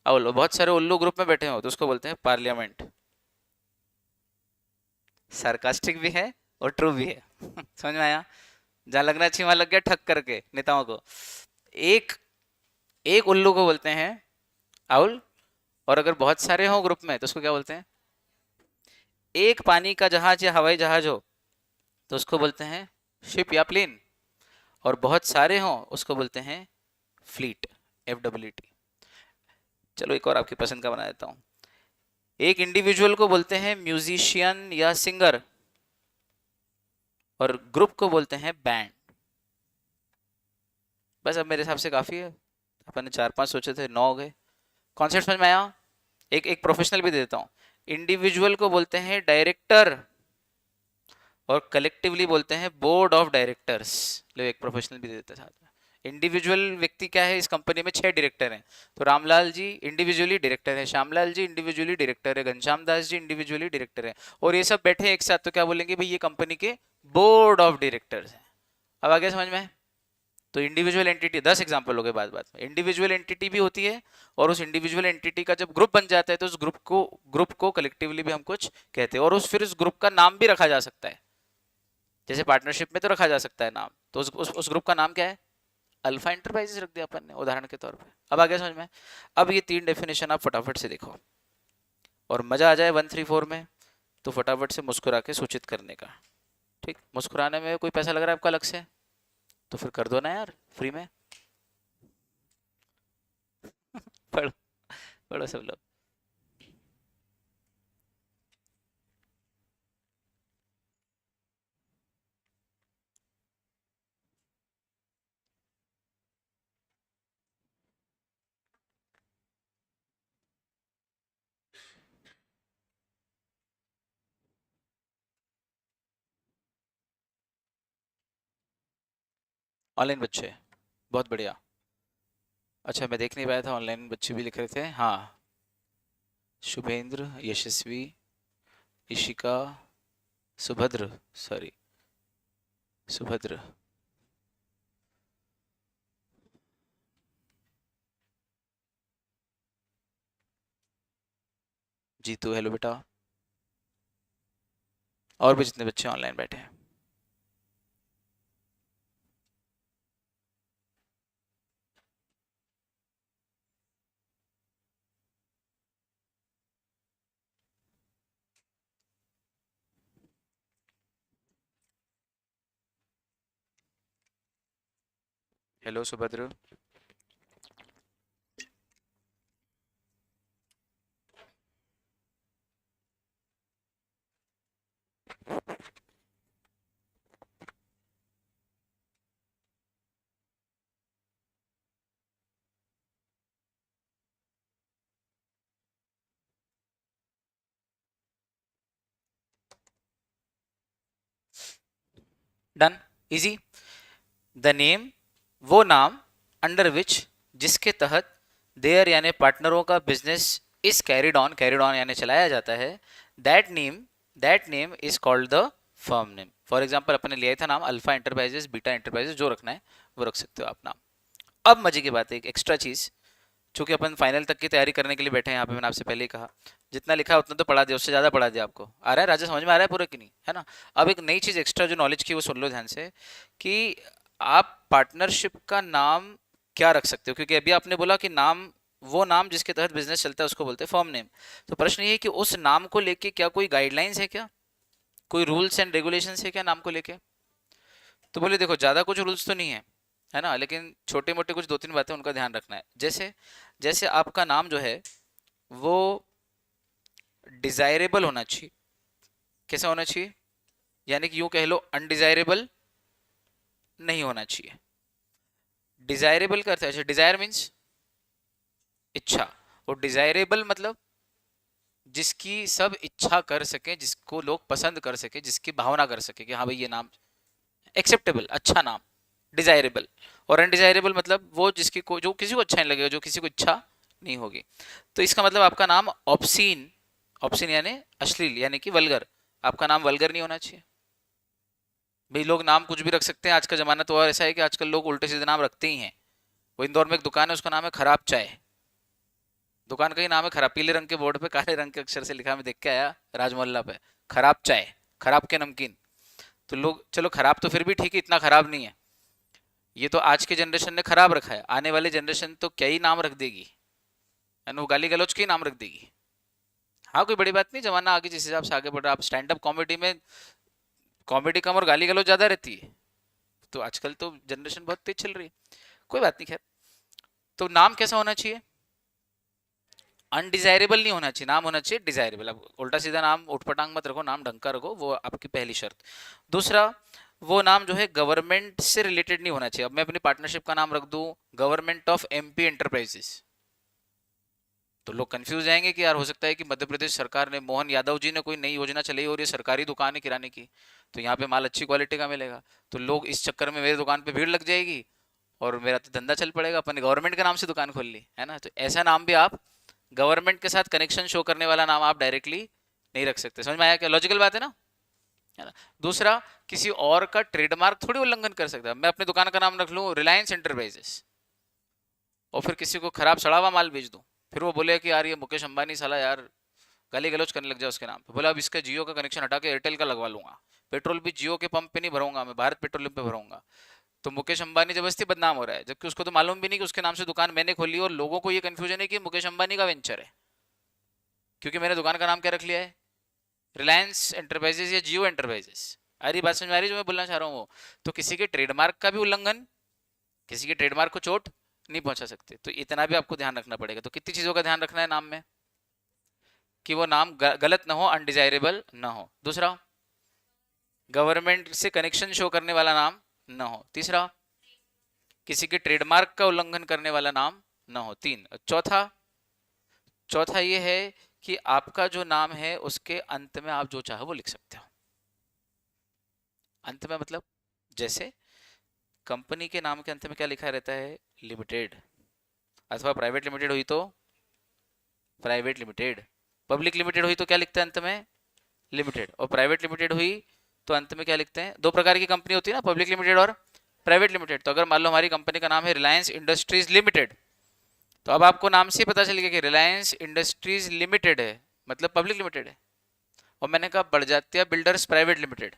आउल, बहुत सारे उल्लू ग्रुप में बैठे हो तो उसको बोलते हैं पार्लियामेंट। सार्कास्टिक भी है और ट्रू भी है। समझ में आया? जहां लगना चाहिए वहां लग गया ठक करके नेताओं को। एक एक उल्लू को बोलते हैं आउल, और अगर बहुत सारे हो ग्रुप में तो उसको क्या बोलते हैं? एक पानी का जहाज या हवाई जहाज हो तो उसको बोलते हैं शिप या प्लेन, और बहुत सारे हों उसको बोलते हैं फ्लीट, FWT। चलो एक और आपकी पसंद का बना देता हूं। एक इंडिविजुअल को बोलते हैं म्यूजिशियन या सिंगर, और ग्रुप को बोलते हैं बैंड। बस अब मेरे हिसाब से काफी है, अपन ने 4-5 सोचे थे, 9 हो गए। कॉन्सेप्ट समझ में आया? एक प्रोफेशनल भी दे देता हूँ। इंडिविजुअल को बोलते हैं डायरेक्टर, और कलेक्टिवली बोलते हैं बोर्ड ऑफ डायरेक्टर्स। लो एक प्रोफेशनल भी दे देते हैं साथ में। इंडिविजुअल व्यक्ति क्या है? इस कंपनी में 6 डायरेक्टर हैं, तो रामलाल जी इंडिविजुअली डायरेक्टर है, श्यामलाल जी इंडिविजुअली डायरेक्टर है, घनश्याम दास जी इंडिविजुअली डायरेक्टर है, और ये सब बैठे एक साथ तो क्या बोलेंगे भाई? ये कंपनी के बोर्ड ऑफ डायरेक्टर्स हैं। अब आगे समझ में? तो इंडिविजुअल एंटिटी, 10 एग्जाम्पल हो गए बात में। इंडिविजुअल एंटिटी भी होती है, और उस इंडिविजुअल एंटिटी का जब ग्रुप बन जाता है तो उस ग्रुप को कलेक्टिवली भी हम कुछ कहते हैं, और फिर उस ग्रुप का नाम भी रखा जा सकता है। जैसे पार्टनरशिप में तो रखा जा सकता है नाम, तो उस ग्रुप का नाम क्या है? अल्फा एंटरप्राइजेस रख दिया अपन ने उदाहरण के तौर पे। अब आगे समझ में? अब ये 3 डेफिनेशन आप फटाफट से देखो, और मजा आ जाए 1, 3, 4 में, तो फटाफट से मुस्कुरा के सूचित करने का। ठीक, मुस्कुराने में कोई पैसा लग रहा है आपका अलग से तो फिर कर दो ना यार, फ्री में। पढ़ो पढ़ो सब लोग। ऑनलाइन बच्चे, बहुत बढ़िया। अच्छा मैं देख नहीं पाया था, ऑनलाइन बच्चे भी लिख रहे थे। हाँ, शुभेंद्र, यशस्वी, इशिका, सुभद्र, सॉरी सुभद्र, जीतू, हेलो बेटा, और भी जितने बच्चे ऑनलाइन बैठे हैं। Hello Subhadra. Done, easy. The name, वो नाम, अंडर विच, जिसके तहत, देयर यानी पार्टनरों का बिजनेस इज कैरिड ऑन यानी चलाया जाता है, that name is called the firm name. For example अपने लिया था नाम अल्फा एंटरप्राइजेस, बीटा एंटरप्राइजेस, जो रखना है वो रख सकते हो आप नाम। अब मजे की बात है, एक एक्स्ट्रा चीज, चूंकि अपन फाइनल तक की तैयारी करने के लिए बैठे हैं यहाँ पे, मैंने आपसे पहले ही कहा जितना लिखा है उतना तो पढ़ा दिया, उससे ज्यादा पढ़ा दिया आपको। आ रहा है राजा, समझ में आ रहा है पूरा कि नहीं? है ना? अब एक नई चीज एक्स्ट्रा जो नॉलेज की वो सुन लो ध्यान से, कि आप पार्टनरशिप का नाम क्या रख सकते हो, क्योंकि अभी आपने बोला कि नाम, वो नाम जिसके तहत बिजनेस चलता है उसको बोलते हैं फर्म नेम। तो प्रश्न ये है कि उस नाम को लेके क्या कोई गाइडलाइंस है, क्या कोई रूल्स एंड रेगुलेशंस है क्या नाम को लेके? तो बोले देखो ज़्यादा कुछ रूल्स तो नहीं है ना, लेकिन छोटे मोटे कुछ दो तीन बातें उनका ध्यान रखना है। जैसे जैसे आपका नाम जो है वो डिजायरेबल होना चाहिए। कैसा होना चाहिए? यानी कि यूं कह लो अनडिजायरेबल नहीं होना चाहिए। डिजायरेबल का अर्थ है, डिजायर मीन्स इच्छा, और डिजायरेबल मतलब जिसकी सब इच्छा कर सके, जिसको लोग पसंद कर सके, जिसकी भावना कर सके कि हाँ भाई ये नाम एक्सेप्टेबल, अच्छा नाम, डिजायरेबल। और अनडिजायरेबल मतलब वो जिसकी को जो किसी को अच्छा नहीं लगेगा, जो किसी को इच्छा नहीं होगी। तो इसका मतलब आपका नाम ऑब्सीन, ऑब्सीन यानी अश्लील, यानी कि वल्गर, आपका नाम वल्गर नहीं होना चाहिए। भाई लोग नाम कुछ भी रख सकते हैं, आज का जमाना तो और ऐसा है कि आजकल लोग उल्टे सीधे नाम रखते ही हैं। वो इंदौर में एक दुकान है, उसका नाम है खराब चाय। दुकान का ही नाम है खराब, पीले रंग के बोर्ड पे काले रंग के अक्षर से लिखा, मैं देख के आया राजमोहल्ला पे, खराब चाय, खराब के नमकीन। तो लोग, चलो खराब तो फिर भी ठीक है, इतना खराब नहीं है। ये तो आज के जनरेशन ने खराब रखा है, आने वाली जनरेशन तो क्या ही नाम रख देगी, है ना, वो गाली गलौज के ही नाम रख देगी। हाँ कोई बड़ी बात नहीं, जमाना आगे जिस हिसाब से आगे बढ़ रहा है, आप स्टैंड अप कॉमेडी में कॉमेडी कम और गाली गलौज ज्यादा रहती है, तो आजकल तो जनरेशन बहुत तेज चल रही है। कोई बात नहीं, खैर। तो नाम कैसा होना चाहिए? अनडिजायरेबल नहीं होना चाहिए, नाम होना चाहिए डिजायरेबल। अब उल्टा सीधा नाम उठपटांग मत रखो, नाम ढंग का रखो, वो आपकी पहली शर्त। दूसरा, वो नाम जो है गवर्नमेंट से रिलेटेड नहीं होना चाहिए। अब मैं अपनी पार्टनरशिप का नाम रख दूं गवर्नमेंट ऑफ एमपी एंटरप्राइजेस, तो लोग कंफ्यूज जाएंगे कि यार हो सकता है कि मध्य प्रदेश सरकार ने, मोहन यादव जी ने कोई नई योजना चलाई और ये सरकारी दुकान है किराने की, तो यहाँ पे माल अच्छी क्वालिटी का मिलेगा, तो लोग इस चक्कर में मेरी दुकान पे भीड़ लग जाएगी और मेरा तो धंधा चल पड़ेगा, अपन ने गवर्नमेंट के नाम से दुकान खोल ली, है ना। तो ऐसा नाम भी आप, गवर्नमेंट के साथ कनेक्शन शो करने वाला नाम आप डायरेक्टली नहीं रख सकते। समझ में आया? क्या लॉजिकल बात है ना। दूसरा, किसी और का ट्रेडमार्क थोड़ी उल्लंघन कर सकता है। मैं अपनी दुकान का नाम रख लूं रिलायंस एंटरप्राइजेस और फिर किसी को खराब सड़ा हुआ माल बेच दूं, फिर वो बोले कि यार ये मुकेश अंबानी साला यार गाली गलौज करने लग जाए उसके नाम पे, बोला अब इसका जियो का कनेक्शन हटा के एयरटेल का लगवा लूंगा, पेट्रोल भी जियो के पंप पे नहीं भरूंगा, मैं भारत पेट्रोलियम पे भरूंगा। तो मुकेश अंबानी जबरदस्ती बदनाम हो रहा है, जबकि उसको तो मालूम भी नहीं कि उसके नाम से दुकान मैंने खोली, और लोगों को ये कंफ्यूजन है कि मुकेश अंबानी का वेंचर है, क्योंकि मैंने दुकान का नाम क्या रख लिया है, रिलायंस एंटरप्राइजेस या जियो एंटरप्राइजेस। अरे बात समझ में आ रही है जो मैं बोलना चाह रहा हूँ? वो तो किसी के ट्रेडमार्क का भी उल्लंघन, किसी के ट्रेडमार्क को चोट नहीं पहुंचा सकते, तो इतना भी आपको ध्यान रखना पड़ेगा। तो कितनी चीजों का ध्यान रखना है नाम में, कि वो नाम गलत ना हो, अनडिजायरेबल ना हो। दूसरा, गवर्नमेंट से कनेक्शन शो करने वाला नाम ना हो। तीसरा, किसी के ट्रेडमार्क का उल्लंघन करने वाला नाम ना हो। तीन, चौथा, चौथा ये है कि आपका जो नाम है उसके अंत में आप जो चाहो वो लिख सकते हो। अंत में मतलब, जैसे कंपनी के नाम के अंत में क्या लिखा रहता है, लिमिटेड, अथवा प्राइवेट लिमिटेड हुई तो प्राइवेट लिमिटेड, पब्लिक लिमिटेड हुई तो क्या लिखते हैं अंत में, लिमिटेड, और प्राइवेट लिमिटेड हुई तो अंत में क्या लिखते हैं। दो प्रकार की कंपनी होती है ना, पब्लिक लिमिटेड और प्राइवेट लिमिटेड। तो अगर मान लो हमारी कंपनी का नाम है रिलायंस इंडस्ट्रीज लिमिटेड, तो अब आपको नाम से पता चल गया कि रिलायंस इंडस्ट्रीज लिमिटेड है, मतलब पब्लिक लिमिटेड है। और मैंने कहा बड़जात्या बिल्डर्स प्राइवेट लिमिटेड,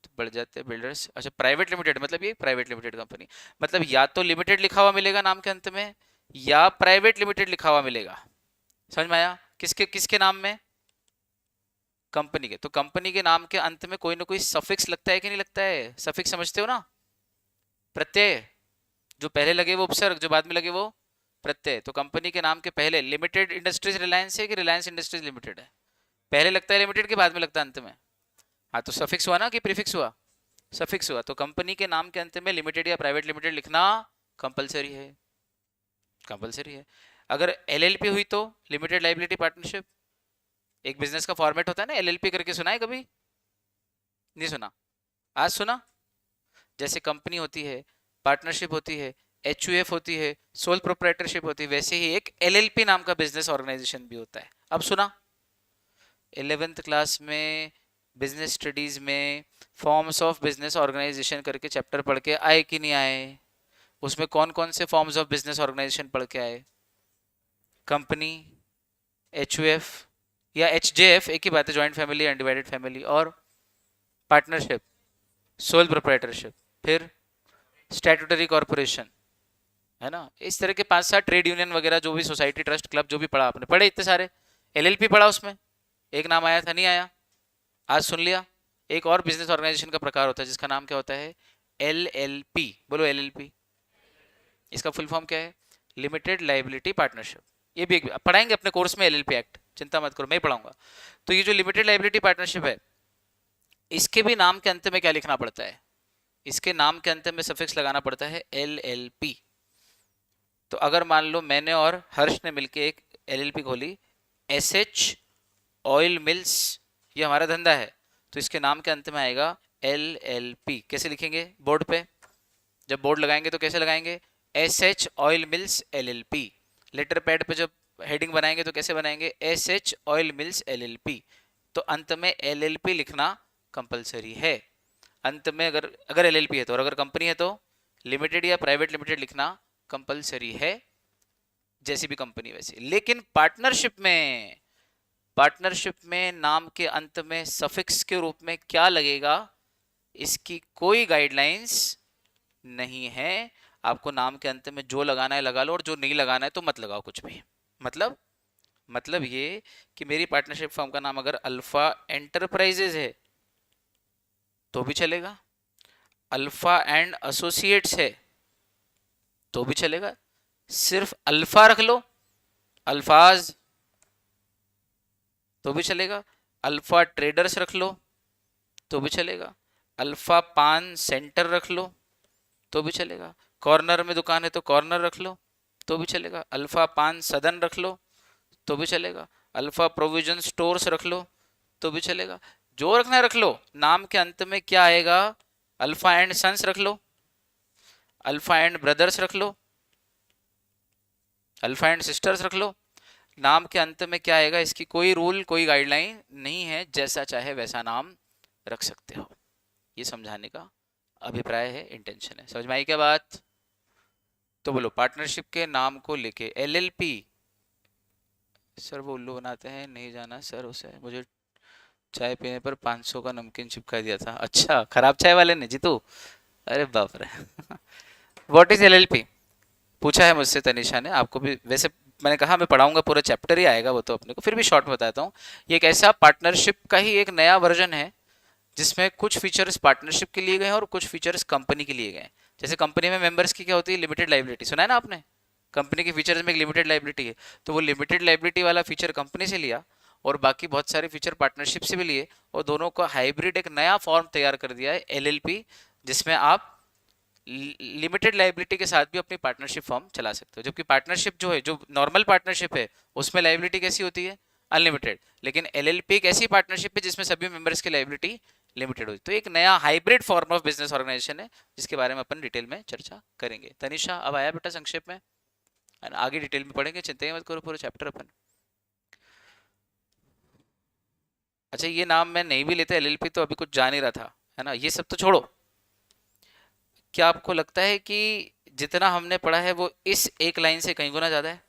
तो बड़जात्या बिल्डर्स, अच्छा प्राइवेट लिमिटेड मतलब ये प्राइवेट लिमिटेड कंपनी, मतलब या तो लिमिटेड लिखा हुआ मिलेगा नाम के अंत में, या प्राइवेट लिमिटेड लिखा हुआ मिलेगा। समझ में आया? किसके किसके नाम में, कंपनी के। तो कंपनी के नाम के अंत में कोई ना कोई सफिक्स लगता है कि नहीं लगता है, सफिक्स समझते हो ना, प्रत्यय, जो पहले लगे वो उपसर्ग, जो बाद में लगे वो प्रत्यय। तो कंपनी के नाम के पहले, लिमिटेड इंडस्ट्रीज रिलायंस है कि रिलायंस इंडस्ट्रीज लिमिटेड है, पहले लगता है लिमिटेड के बाद में लगता है अंत में। हाँ तो सफिक्स हुआ ना कि प्रीफिक्स हुआ, सफिक्स हुआ। तो कंपनी के नाम के अंत में लिमिटेड या प्राइवेट लिमिटेड लिखना कंपलसरी है, कंपलसरी है। अगर एलएलपी हुई तो लिमिटेड लाइबिलिटी पार्टनरशिप, एक बिजनेस का फॉर्मेट होता है ना एलएलपी करके, सुना है कभी? नहीं सुना? आज सुना? जैसे कंपनी होती है, पार्टनरशिप होती है, एचयूएफ होती है, सोल प्रोप्राइटरशिप होती है, वैसे ही एक एलएलपी नाम का बिजनेस ऑर्गेनाइजेशन भी होता है। अब सुना? 11th क्लास में बिजनेस स्टडीज में फॉर्म्स ऑफ बिजनेस ऑर्गेनाइजेशन करके चैप्टर पढ़ के आए कि नहीं आए? उसमें कौन कौन से फॉर्म्स ऑफ बिजनेस ऑर्गेनाइजेशन पढ़ के आए? कंपनी, एचयूएफ या एचजेएफ, एक ही बात है, जॉइंट फैमिली, अनडिवाइडेड फैमिली, और पार्टनरशिप, सोल प्रोप्राइटरशिप, फिर स्टैट्यूटरी कॉर्पोरेशन, है ना। इस तरह के 5-7 ट्रेड यूनियन वगैरह, जो भी सोसाइटी, ट्रस्ट, क्लब, जो भी पढ़ा आपने, पढ़े इतने सारे। एलएलपी पढ़ा, उसमें एक नाम आया था, नहीं आया? आज सुन लिया। एक और बिजनेस ऑर्गेनाइजेशन का प्रकार होता है जिसका नाम क्या होता है, LLP, बोलो LLP। इसका फुल फॉर्म क्या है? Limited liability partnership. ये भी पढ़ाएंगे अपने कोर्स में, LLP एक्ट, चिंता मत करो मैं ही पढ़ाऊंगा। तो ये जो लिमिटेड लाइबिलिटी पार्टनरशिप है, इसके भी नाम के अंत में क्या लिखना पड़ता है? इसके नाम के अंत में सफिक्स लगाना पड़ता है LLP। तो अगर मान लो मैंने और हर्ष ने मिलके एक LLP खोली, SH ऑयल मिल्स, ये हमारा धंधा है, तो इसके नाम के अंत में आएगा LLP। कैसे लिखेंगे बोर्ड पे? जब बोर्ड लगाएंगे तो कैसे लगाएंगे? SH oil mills LLP। Letter pad पे जब हेडिंग बनाएंगे तो कैसे बनाएंगे? SH oil mills LLP। तो अंत में LLP लिखना कंपलसरी है। अंत में अगर अगर LLP है तो, और अगर कंपनी है तो लिमिटेड या प्राइवेट लिमिटेड लिखना कंपलसरी है, जैसी भी कंपनी वैसी। लेकिन पार्टनरशिप में नाम के अंत में सफिक्स के रूप में क्या लगेगा, इसकी कोई गाइडलाइंस नहीं है। आपको नाम के अंत में जो लगाना है लगा लो, और जो नहीं लगाना है तो मत लगाओ कुछ भी। मतलब ये कि मेरी पार्टनरशिप फर्म का नाम अगर अल्फा एंटरप्राइजेज है तो भी चलेगा, अल्फा एंड एसोसिएट्स है तो भी चलेगा, सिर्फ अल्फा रख लो, अल्फाज, तो भी चलेगा, अल्फा ट्रेडर्स रख लो तो भी चलेगा, अल्फा पान सेंटर रख लो तो भी चलेगा, कॉर्नर में दुकान है तो कॉर्नर रख लो तो भी चलेगा, अल्फा पान सदन रख लो तो भी चलेगा, अल्फा प्रोविजन स्टोर्स रख लो तो भी चलेगा। जो रखना है रख लो, नाम के अंत में क्या आएगा? अल्फा एंड सन्स रख लो, अल्फा एंड ब्रदर्स रख लो, अल्फा एंड सिस्टर्स रख लो। नाम के अंत में क्या आएगा, इसकी कोई रूल कोई गाइडलाइन नहीं है, जैसा चाहे वैसा नाम रख सकते हो। ये समझाने का अभिप्राय है, इंटेंशन है। समझ में आई क्या बात? तो बोलो, पार्टनरशिप के नाम को लेके LLP। सर वो उल्लू बनाते हैं, नहीं जाना सर उसे, मुझे चाय पीने पर 500 का नमकीन चिपका दिया था। अच्छा, खराब चाय वाले ने जीतू? अरे बाप रे। व्हाट इज LLP पूछा है मुझसे तनिषा ने। आपको भी वैसे मैंने कहा मैं पढ़ाऊंगा, पूरा चैप्टर ही आएगा वो तो अपने को, फिर भी शॉर्ट में बताता हूँ। ये एक ऐसा पार्टनरशिप का ही एक नया वर्जन है जिसमें कुछ फीचर्स पार्टनरशिप के लिए गए हैं और कुछ फीचर्स कंपनी के लिए गए हैं। जैसे कंपनी में मेंबर्स की क्या होती है? लिमिटेड लाइबिलिटी, सुना है ना आपने? कंपनी के फीचर्स में एक लिमिटेड लाइबिलिटी है, तो वो लिमिटेड लाइबिलिटी वाला फीचर कंपनी से लिया और बाकी बहुत सारे फीचर पार्टनरशिप से भी लिए, और दोनों का हाइब्रिड एक नया फॉर्म तैयार कर दिया है LLP, जिसमें आप लिमिटेड लाइबिलिटी के साथ भी अपनी पार्टनरशिप फॉर्म चला सकते हो। जबकि पार्टनरशिप जो है, जो नॉर्मल पार्टनरशिप है, उसमें लाइबिलिटी कैसी होती है? अनलिमिटेड। लेकिन LLP एक ऐसी पार्टनरशिप है जिसमें सभी मेंबर्स की लाइबिलिटी लिमिटेड होती है। तो एक नया hybrid form of business organization है, जिसके बारे में अपन डिटेल में चर्चा करेंगे। तनिषा अब आया बेटा संक्षेप में, आगे डिटेल में पढ़ेंगे, चिंता ही मत करो, पूरा चैप्टर अपन। अच्छा, ये नाम मैं नहीं भी लेता LLP तो अभी कुछ जान ही रहा था, है ना? ये सब तो छोड़ो। क्या आपको लगता है कि जितना हमने पढ़ा है वो इस एक लाइन से कहीं गुना ज्यादा है?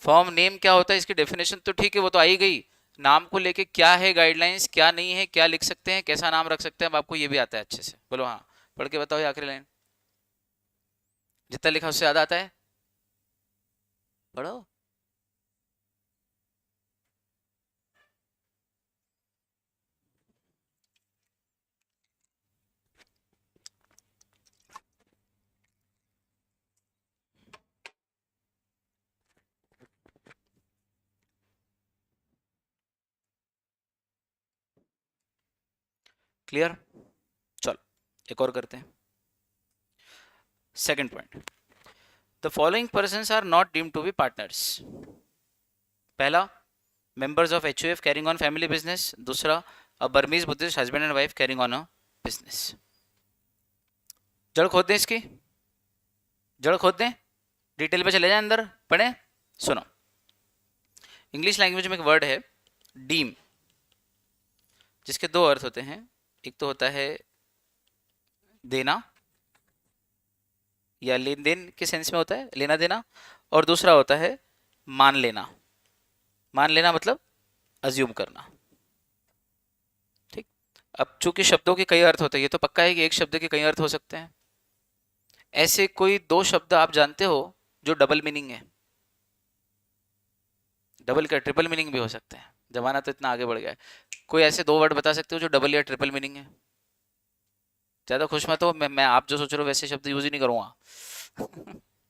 फॉर्म नेम क्या होता है, इसकी डेफिनेशन तो ठीक है, वो तो आई गई। नाम को लेके क्या है गाइडलाइंस, क्या नहीं है, क्या लिख सकते हैं, कैसा नाम रख सकते हैं, अब आपको ये भी आता है अच्छे से? बोलो हाँ, पढ़ के बताओ ये आखिरी लाइन। जितना लिखा उससे ज्यादा आता है? पढ़ो। क्लियर? चलो एक और करते हैं। Second point, the following persons are not deemed to be partners. पहला, members of HUF carrying on family business। दूसरा, a Burmese Buddhist husband and wife carrying on a business। जड़ खोद दें इसकी, जड़ खोद दें, डिटेल पे चले जाए, अंदर पढ़े। सुनो, इंग्लिश लैंग्वेज में एक वर्ड है डीम, जिसके दो अर्थ होते हैं। एक तो होता है देना या लेन देन के सेंस में होता है, लेना देना, और दूसरा होता है मान लेना। मान लेना मतलब अज्यूम करना, ठीक। अब चूंकि शब्दों के कई अर्थ होते हैं, ये तो पक्का है कि एक शब्द के कई अर्थ हो सकते हैं। ऐसे कोई दो शब्द आप जानते हो जो डबल मीनिंग है? डबल का ट्रिपल मीनिंग भी हो सकते हैं, जमाना तो इतना आगे बढ़ गया है। कोई ऐसे दो वर्ड बता सकते हो जो डबल या ट्रिपल मीनिंग है? ज्यादा खुश मत हो, मैं आप जो सोच रहे हो वैसे शब्द यूज ही नहीं करूंगा।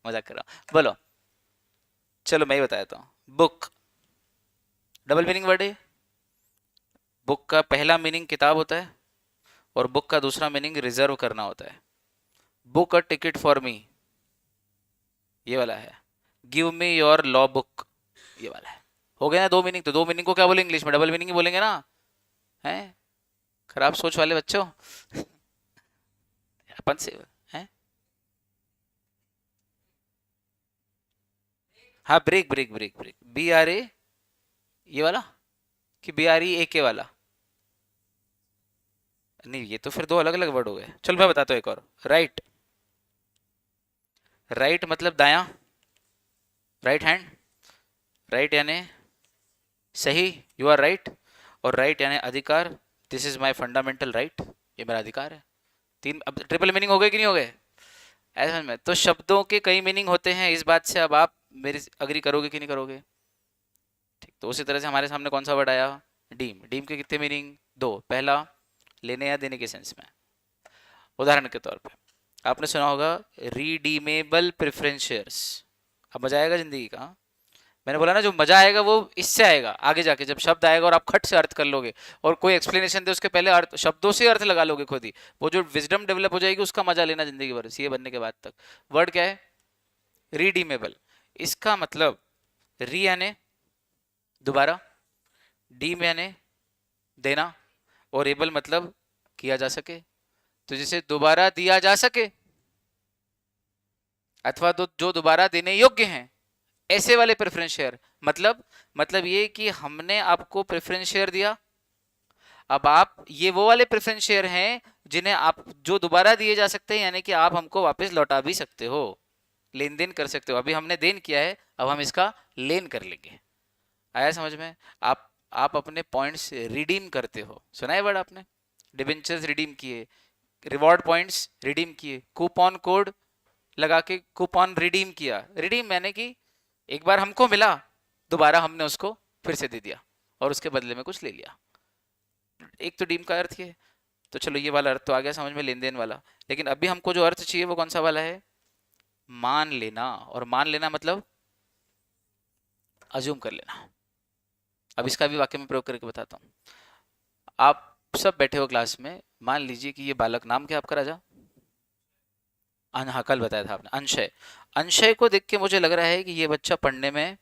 मजाक कर रहा हूँ, बोलो। चलो मैं ही बता देता हूँ। बुक डबल मीनिंग वर्ड है। बुक का पहला मीनिंग किताब होता है, और बुक का दूसरा मीनिंग रिजर्व करना होता है। Book a ticket for me, ये वाला है। Give me your law book, ये वाला है। हो गया ना दो मीनिंग। तो दो मीनिंग को क्या बोलेंगे इंग्लिश में? डबल मीनिंग ही बोलेंगे ना। हैं, खराब सोच वाले बच्चों। अपन से हैं। हाँ, break break break break, BRA, ये वाला, कि BREAK वाला? नहीं, ये तो फिर दो अलग अलग वर्ड हो गए। चल मैं बताता हूँ एक और। राइट, राइट मतलब दायां, राइट हैंड। राइट यानी सही, यू आर राइट। और राइट यानी अधिकार, this is my fundamental right, ये मेरा अधिकार है। तीन, अब ट्रिपल मीनिंग हो गए कि नहीं हो गए? ऐसा में तो शब्दों के कई मीनिंग होते हैं, इस बात से अब आप मेरी अग्री करोगे कि नहीं करोगे? ठीक, तो उसी तरह से हमारे सामने कौन सा वर्ड आया? डीम। डीम के कितने मीनिंग? दो। पहला, लेने या देने के सेंस में। उदाहरण के तौर पे आपने सुना होगा रीडीमेबल प्रेफरेंस शेयर्स। अब मजा आएगा जिंदगी का। मैंने बोला ना, जो मजा आएगा वो इससे आएगा आगे जाके, जब शब्द आएगा और आप खट से अर्थ कर लोगे, और कोई एक्सप्लेनेशन दे उसके पहले अर्थ, शब्दों से अर्थ लगा लोगे खुद ही। वो जो विजडम डेवलप हो जाएगी, उसका मजा लेना जिंदगी भर, सीए बनने के बाद तक। वर्ड क्या है? रीडीमेबल। इसका मतलब री यानी दोबारा, डीम यानी देना, और एबल मतलब किया जा सके। तो जिसे दोबारा दिया जा सके, अथवा तो जो दोबारा देने योग्य हैं, ऐसे वाले प्रेफरेंस शेयर। मतलब ये कि हमने आपको प्रेफरेंस शेयर दिया, अब आप, ये वो वाले प्रेफरेंस शेयर हैं जिन्हें आप, जो दोबारा दिए जा सकते हैं, यानी कि आप हमको वापस लौटा भी सकते हो, लेन देन कर सकते हो। अभी हमने देन किया है, अब हम इसका लेन कर लेंगे। आया समझ में? आप अपने पॉइंट्स रिडीम करते हो, सुना है वर्ड आपने? डिबेंचर्स रिडीम किए, रिवॉर्ड पॉइंट्स रिडीम किए, कूपन कोड लगा के कूपन रिडीम किया। रिडीम यानी कि एक बार हमको मिला, दोबारा हमने उसको फिर से दे दिया, और उसके बदले में कुछ ले लिया। एक तो डीम का अर्थ ये। तो चलो ये वाला अर्थ तो आ गया समझ में, लेन देन वाला। लेकिन अभी हमको जो अर्थ चाहिए वो कौन सा वाला है? मान लेना। और मान लेना मतलब अज्यूम कर लेना। अब इसका भी वाक्य में प्रयोग करके बताता हूँ। आप सब बैठे हो क्लास में, मान लीजिए कि ये बालक, नाम क्या आपका राजा? हाँ, कल बताया था आपने, अंशय। अंशय को देख के मुझे लग रहा है कि ये बच्चा पढ़ने में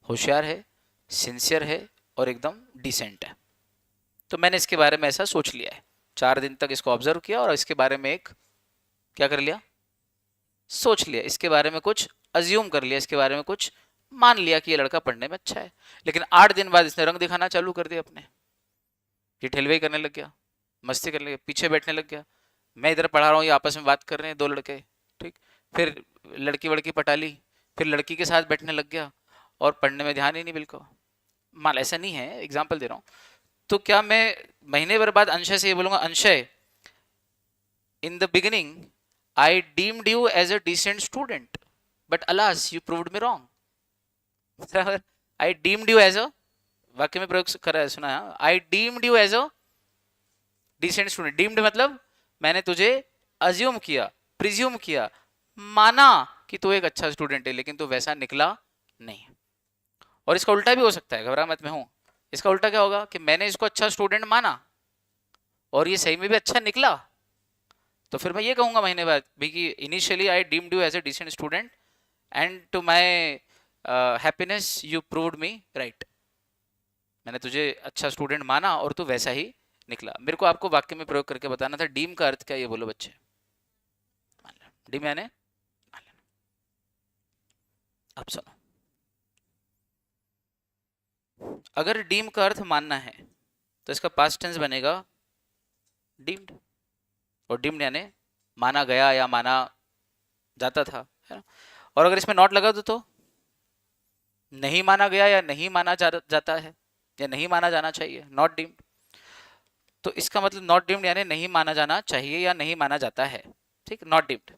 होशियार है, सिंसियर है, और एकदम डिसेंट है। तो मैंने इसके बारे में ऐसा सोच लिया है। 4 दिन तक इसको ऑब्जर्व किया, और इसके बारे में एक क्या कर लिया? सोच लिया। इसके बारे में कुछ अज्यूम कर लिया, इसके बारे में कुछ मान लिया कि ये लड़का पढ़ने में अच्छा है। लेकिन 8 दिन बाद इसने रंग दिखाना चालू कर दिया अपने। ये ठेलवाई करने लग गया, मस्ती करने लग गया, पीछे बैठने लग गया। मैं इधर पढ़ा रहा हूँ, ये आपस में बात कर रहे हैं, दो लड़के। ठीक, फिर लड़की वड़की पटा ली, फिर लड़की के साथ बैठने लग गया, और पढ़ने में ध्यान ही नहीं बिल्कुल। मान ऐसा नहीं है, एग्जाम्पल दे रहा हूँ। तो क्या मैं महीने भर बाद अंशय से ये बोलूंगा, Anshay, in the beginning I deemed you as a decent student, but alas you proved me wrong. I deemed you as a, वाक्य में प्रयोग करा है, सुना है? I deemed you as a decent student. Deemed मतलब मैंने तुझे अज्यूम किया, प्रिज्यूम किया, माना कि तू एक अच्छा स्टूडेंट है, लेकिन तू वैसा निकला नहीं। और इसका उल्टा भी हो सकता है, घबरा मत, मैं हूं। इसका उल्टा क्या होगा कि मैंने इसको अच्छा स्टूडेंट माना, और ये सही में भी अच्छा निकला। तो फिर मैं ये कहूंगा महीने बाद भी कि initially I deemed you as a decent student, and to my happiness you proved me right. मैंने तुझे अच्छा स्टूडेंट माना, और तू वैसा ही निकला। मेरे को आपको वाक्य में प्रयोग करके बताना था। डीम का अर्थ क्या, ये बोलो बच्चे। डीम यानी, अब सुनो, अगर डीम का अर्थ मानना है, तो इसका पास्ट टेंस बनेगा डीम्ड। और डीम्ड यानी माना गया या माना जाता था, है ना? और अगर इसमें नॉट लगा दो तो नहीं माना गया या नहीं माना जाता है, या नहीं माना जाना चाहिए, नॉट डीम्ड। तो इसका मतलब नॉट डीम्ड यानी नहीं माना जाना चाहिए या नहीं माना जाता है। ठीक, नॉट डीम्ड।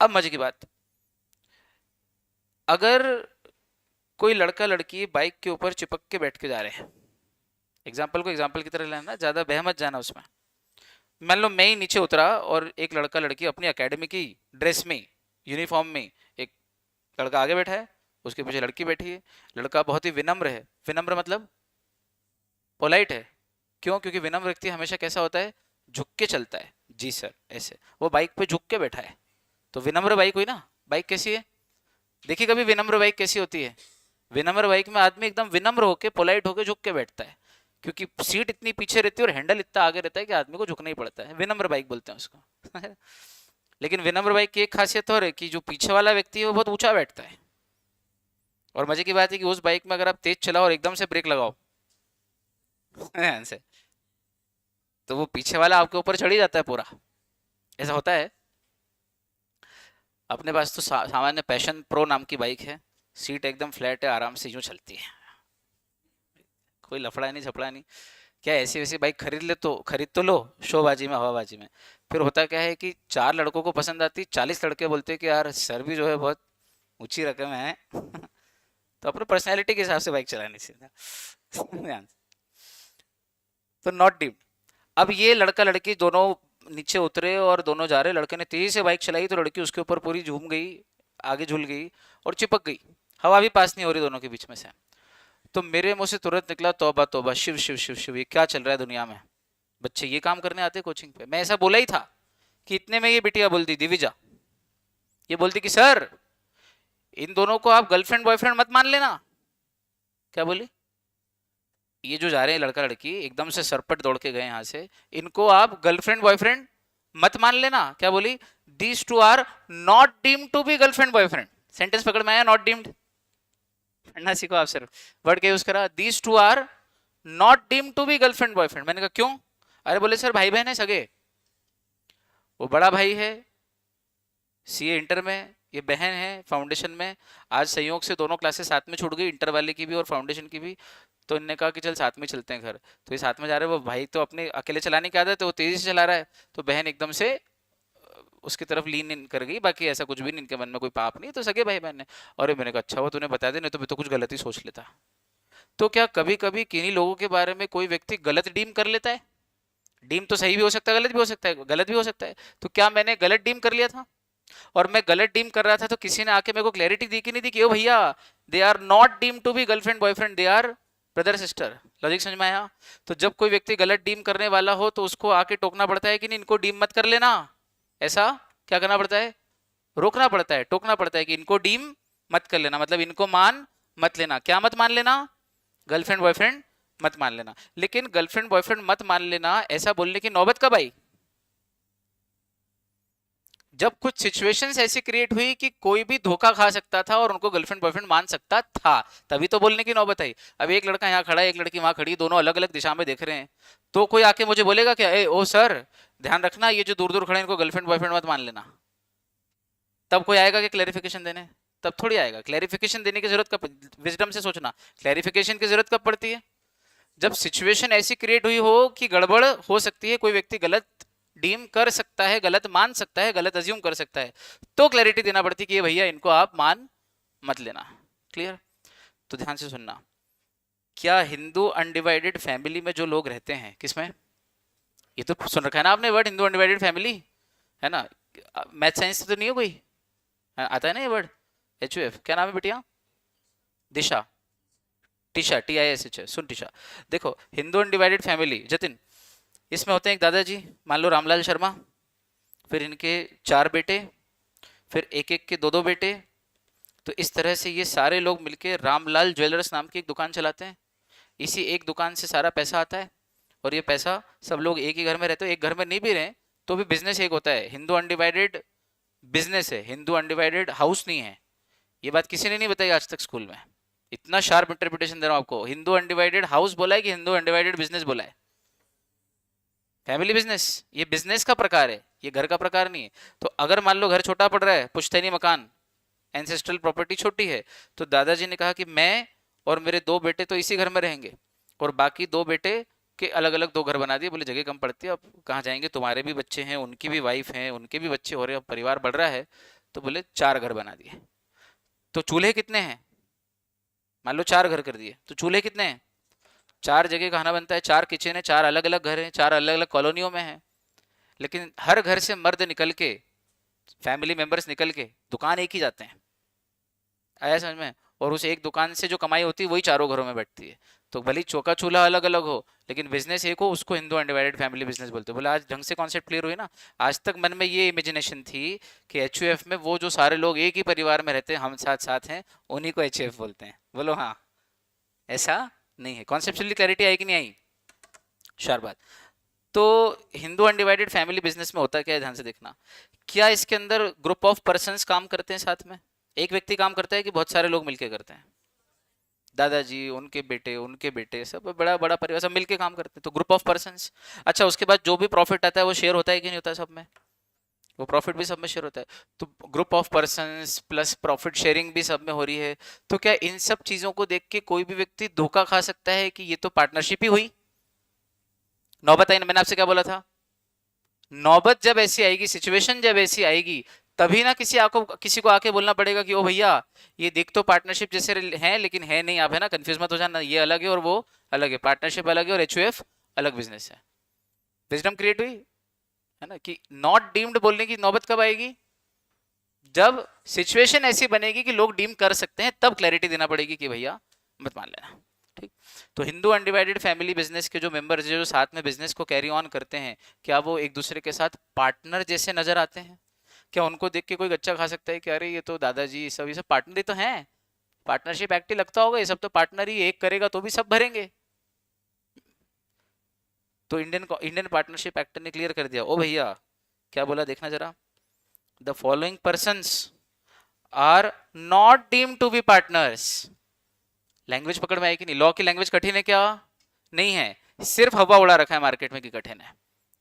अब मजे की बात, अगर कोई लड़का लड़की बाइक के ऊपर चिपक के बैठ के जा रहे हैं, एग्जाम्पल को एग्जाम्पल की तरह लेना, ज्यादा बह मत जाना उसमें। मान लो मैं ही नीचे उतरा और एक लड़का लड़की अपनी एकेडमी की ड्रेस में, यूनिफॉर्म में, एक लड़का आगे बैठा है, उसके पीछे लड़की बैठी है। लड़का बहुत ही विनम्र है, विनम्र मतलब पोलाइट है। क्यों? क्योंकि विनम्र व्यक्ति हमेशा कैसा होता है? झुक के चलता है। जी सर, ऐसे। वो बाइक पे झुक के बैठा है, तो विनम्र बाइक हुई ना। बाइक कैसी है? देखिए कभी विनम्र बाइक कैसी होती है? विनम्र बाइक में आदमी एकदम विनम्र होके, पोलाइट होके झुक के बैठता है, क्योंकि सीट इतनी पीछे रहती है और हैंडल इतना आगे रहता है कि आदमी को झुकना ही पड़ता है। विनम्र बाइक बोलते हैं उसको। लेकिन विनम्र बाइक की एक खासियत और है कि जो पीछे वाला व्यक्ति है वो बहुत ऊंचा बैठता है। और मजे की बात है कि उस बाइक में अगर आप तेज चलाओ और एकदम से ब्रेक लगाओ से, तो वो पीछे वाला आपके ऊपर चढ़ ही जाता है पूरा। ऐसा होता है। अपने पास तो सामान्य पैशन प्रो नाम की बाइक है, सीट एकदम फ्लैट है, आराम से यूं चलती है, कोई लफड़ा नहीं झपड़ा नहीं। क्या ऐसी वैसी बाइक खरीद तो लो, शोबाजी में, हवाबाजी में। फिर होता क्या है कि 4 लड़कों को पसंद आती, 40 लड़के बोलते हैं कि यार सर भी जो है बहुत ऊंची रकम है। तो अपने पर्सनैलिटी के हिसाब से बाइक चलानी चाहिए। तो नॉट डीम्ड। अब ये लड़का लड़की दोनों नीचे उतरे और दोनों जा रहे। लड़के ने तेजी से बाइक चलाई तो लड़की उसके ऊपर पूरी झूम गई, आगे झूल गई और चिपक गई। हवा भी पास नहीं हो रही दोनों के बीच में से। तो मेरे मुंह से तुरंत निकला, तौबा तौबा, शिव शिव शिव शिव, ये क्या चल रहा है दुनिया में? बच्चे ये काम करने आते कोचिंग पे? मैं ऐसा बोला ही था कि इतने में ये बिटिया बोलती, दिविजा, ये बोलती कि सर इन दोनों को आप गर्लफ्रेंड बॉयफ्रेंड मत मान लेना। क्या बोली? ये जो जा रहे हैं लड़का लड़की एकदम से सरपट दौड़ के गए यहाँ से, इनको आप गर्लफ्रेंड बॉयफ्रेंड मत मान लेना। क्या बोली? These two are not deemed to be girlfriend boyfriend. Sentence पकड़ में आया? नॉट डीम्ड पढ़ना सीखो आप, सिर्फ वर्ड का यूज करा। These two are not deemed to be girlfriend boyfriend. मैंने कहा क्यों? अरे बोले सर भाई बहन है सगे, वो बड़ा भाई है सीए इंटर में, ये बहन है फाउंडेशन में। आज संयोग से दोनों क्लासेस साथ में छूट गई, इंटर वाले की भी और फाउंडेशन की भी। तो इन्होंने कहा कि चल साथ में चलते हैं घर। तो ये साथ में जा रहे हैं। वो भाई तो अपने अकेले चलाने की आदत है, वो तेजी से चला रहा है, तो बहन एकदम से उसकी तरफ लीन इन कर गई। बाकी ऐसा कुछ भी नहीं, इनके मन में कोई पाप नहीं, तो सगे भाई बहन है। और मैंने कहा अच्छा वो तूने बता दे, नहीं तो मैं तो कुछ गलत ही सोच लेता। तो क्या कभी कभी किन्हीं लोगों के बारे में कोई व्यक्ति गलत डीम कर लेता है? डीम तो सही भी हो सकता है, गलत भी हो सकता है, गलत भी हो सकता है। तो क्या मैंने गलत डीम कर लिया था? और मैं गलत डीम कर रहा था तो किसी ने आके मेरे को क्लैरिटी दी कि नहीं दी कि ओ भैया, they are not deem to be girlfriend boyfriend, they are brother sister. Logic समझ में आया? तो जब कोई व्यक्ति गलत डीम करने वाला हो तो उसको आके टोकना पड़ता है कि नहीं, इनको डीम मत कर लेना। ऐसा क्या करना पड़ता है? रोकना पड़ता है, टोकना पड़ता है कि इनको डीम मत कर लेना, मतलब इनको मान मत लेना। क्या मत मान लेना? गर्लफ्रेंड बॉयफ्रेंड मत मान लेना। लेकिन गर्लफ्रेंड बॉयफ्रेंड मत मान लेना ऐसा बोलने की नौबत कब आई? जब कुछ सिचुएशंस ऐसी क्रिएट हुई कि कोई भी धोखा खा सकता था और उनको गर्लफ्रेंड बॉयफ्रेंड मान सकता था, तभी तो बोलने की नौबत आई। अब एक लड़का यहाँ खड़ा है, एक लड़की वहां खड़ी, दोनों अलग अलग दिशा में देख रहे हैं, तो कोई आके मुझे बोलेगा क्या, ए ओ सर ध्यान रखना ये जो दूर दूर खड़े हैं इनको गर्लफ्रेंड बॉयफ्रेंड मत मान लेना? तब कोई आएगा कि क्लैरिफिकेशन देने? तब थोड़ी आएगा। क्लैरिफिकेशन देने की जरूरत कब, विजडम से सोचना, क्लैरिफिकेशन की जरूरत कब पड़ती है? जब सिचुएशन ऐसी क्रिएट हुई हो कि गड़बड़ हो सकती है, कोई व्यक्ति गलत डीम कर सकता है, गलत मान सकता है, गलत अज्यूम कर सकता है, तो क्लैरिटी देना पड़ती है कि ये भैया इनको आप मान मत लेना। क्लियर? तो ध्यान से सुनना। क्या हिंदू अनडिवाइडेड फैमिली में जो लोग रहते हैं, किसमें? ये तो सुन रखा है ना आपने वर्ड, हिंदू अनडिवाइडेड फैमिली, है ना? मैथ साइंस तो नहीं है कोई? आता है ना ये वर्ड? HUF। क्या नाम है बिटिया? दिशा, टीशा, TISH है। सुन टीशा, देखो हिंदू अनडिवाइडेड फैमिली, जतिन, इसमें होते हैं एक दादाजी, मान लो रामलाल शर्मा, फिर इनके 4 बेटे, फिर एक एक के 2 बेटे। तो इस तरह से ये सारे लोग मिलके रामलाल ज्वेलर्स नाम की एक दुकान चलाते हैं। इसी एक दुकान से सारा पैसा आता है और ये पैसा सब लोग एक ही घर में रहते हो, एक घर में नहीं भी रहे तो भी बिजनेस एक होता है। हिंदू अनडिवाइडेड बिजनेस है, हिंदू अनडिवाइडेड हाउस नहीं है। ये बात किसी ने नहीं बताई आज तक स्कूल में। इतना शार्प इंटरप्रिटेशन दे रहा हूं आपको। हिंदू अनडिवाइडेड हाउस बोला है कि हिंदू अनडिवाइडेड बिजनेस बोला है? फैमिली बिजनेस, ये बिजनेस का प्रकार है, ये घर का प्रकार नहीं है। तो अगर मान लो घर छोटा पड़ रहा है, पुश्तैनी मकान, एंसेस्ट्रल प्रॉपर्टी छोटी है, तो दादाजी ने कहा कि मैं और मेरे 2 बेटे तो इसी घर में रहेंगे और बाकी 2 बेटे के अलग अलग 2 घर बना दिए। बोले जगह कम पड़ती है, अब कहाँ जाएंगे, तुम्हारे भी बच्चे हैं, उनकी भी वाइफ हैं, उनके भी बच्चे हो रहे हैं, परिवार बढ़ रहा है, तो बोले 4 घर बना दिए। तो चूल्हे कितने हैं? मान लो 4 घर कर दिए, तो चूल्हे कितने हैं? 4 जगह खाना बनता है, 4 किचन है, 4 अलग अलग घर हैं, 4 अलग अलग कॉलोनियों में है। लेकिन हर घर से मर्द निकल के, फैमिली मेंबर्स निकल के दुकान एक ही जाते हैं, आया समझ में? और उस एक दुकान से जो कमाई होती है वही चारों घरों में बैठती है। तो भले ही चौका चूल्हा अलग अलग हो, लेकिन बिजनेस एक हो, उसको हिंदू अनडिवाइडेड फैमिली बिजनेस बोलते हैं। बोले आज ढंग से कॉन्सेप्ट क्लियर हुई ना? आज तक मन में ये इमेजिनेशन थी कि एचयूएफ में वो जो सारे लोग एक ही परिवार में रहते हैं, हम साथ साथ हैं, उन्हीं को एचयूएफ बोलते हैं। बोलो हाँ, ऐसा नहीं है। कॉन्सेप्चुअली क्लैरिटी आई कि नहीं आई? शार बात। तो हिंदू अनडिवाइडेड फैमिली बिजनेस में होता क्या है, ध्यान से देखना। क्या इसके अंदर ग्रुप ऑफ पर्संस काम करते हैं साथ में? एक व्यक्ति काम करता है कि बहुत सारे लोग मिलके करते हैं? दादाजी, उनके बेटे सब बड़ा बड़ा परिवार सब मिलके काम करते हैं, तो ग्रुप ऑफ पर्संस। अच्छा, उसके बाद जो भी प्रॉफिट आता है वो शेयर होता है कि नहीं होता सब में? वो प्रॉफिट भी सब में शेयर होता है। तो group of persons plus profit sharing भी सब में हो रही है। तो क्या इन सब चीजों को देख के कोई भी व्यक्ति धोखा खा सकता है कि ये तो पार्टनरशिप ही हुई? नौबत आई ना, मैंने आपसे क्या बोला था? नौबत जब ऐसी आएगी, सिचुएशन जब ऐसी आएगी, तभी ना किसी को आके बोलना पड़ेगा कि ओ भैया, ये देख तो पार्टनरशिप जैसे है लेकिन है नहीं। आप है ना कंफ्यूज मत हो जाना, ये अलग है और वो अलग है, पार्टनरशिप अलग है और एचयूएफ अलग बिजनेस है। विजडम क्रिएट हुई है ना कि नॉट डीम्ड बोलने की नौबत कब आएगी? जब सिचुएशन ऐसी बनेगी कि लोग डीम कर सकते हैं, तब क्लैरिटी देना पड़ेगी कि भैया मत मान लेना। ठीक। तो हिंदू अनडिवाइडेड फैमिली बिजनेस के जो मेंबर्स जो साथ में बिजनेस को कैरी ऑन करते हैं, क्या वो एक दूसरे के साथ पार्टनर जैसे नजर आते हैं? क्या उनको देख के कोई गच्चा खा सकता है कि अरे ये तो दादाजी ये सब पार्टनर ही तो हैं, पार्टनरशिप एक्ट ही लगता होगा, ये सब तो पार्टनर ही, एक करेगा तो भी सब भरेंगे? तो इंडियन पार्टनरशिप एक्ट ने क्लियर कर दिया, ओ भैया क्या बोला देखना जरा, the following persons are not deemed to be partners. Language पकड़ में आई कि नहीं? लॉ की लैंग्वेज कठिन है क्या? नहीं है, सिर्फ हवा उड़ा रखा है मार्केट में कि कठिन है।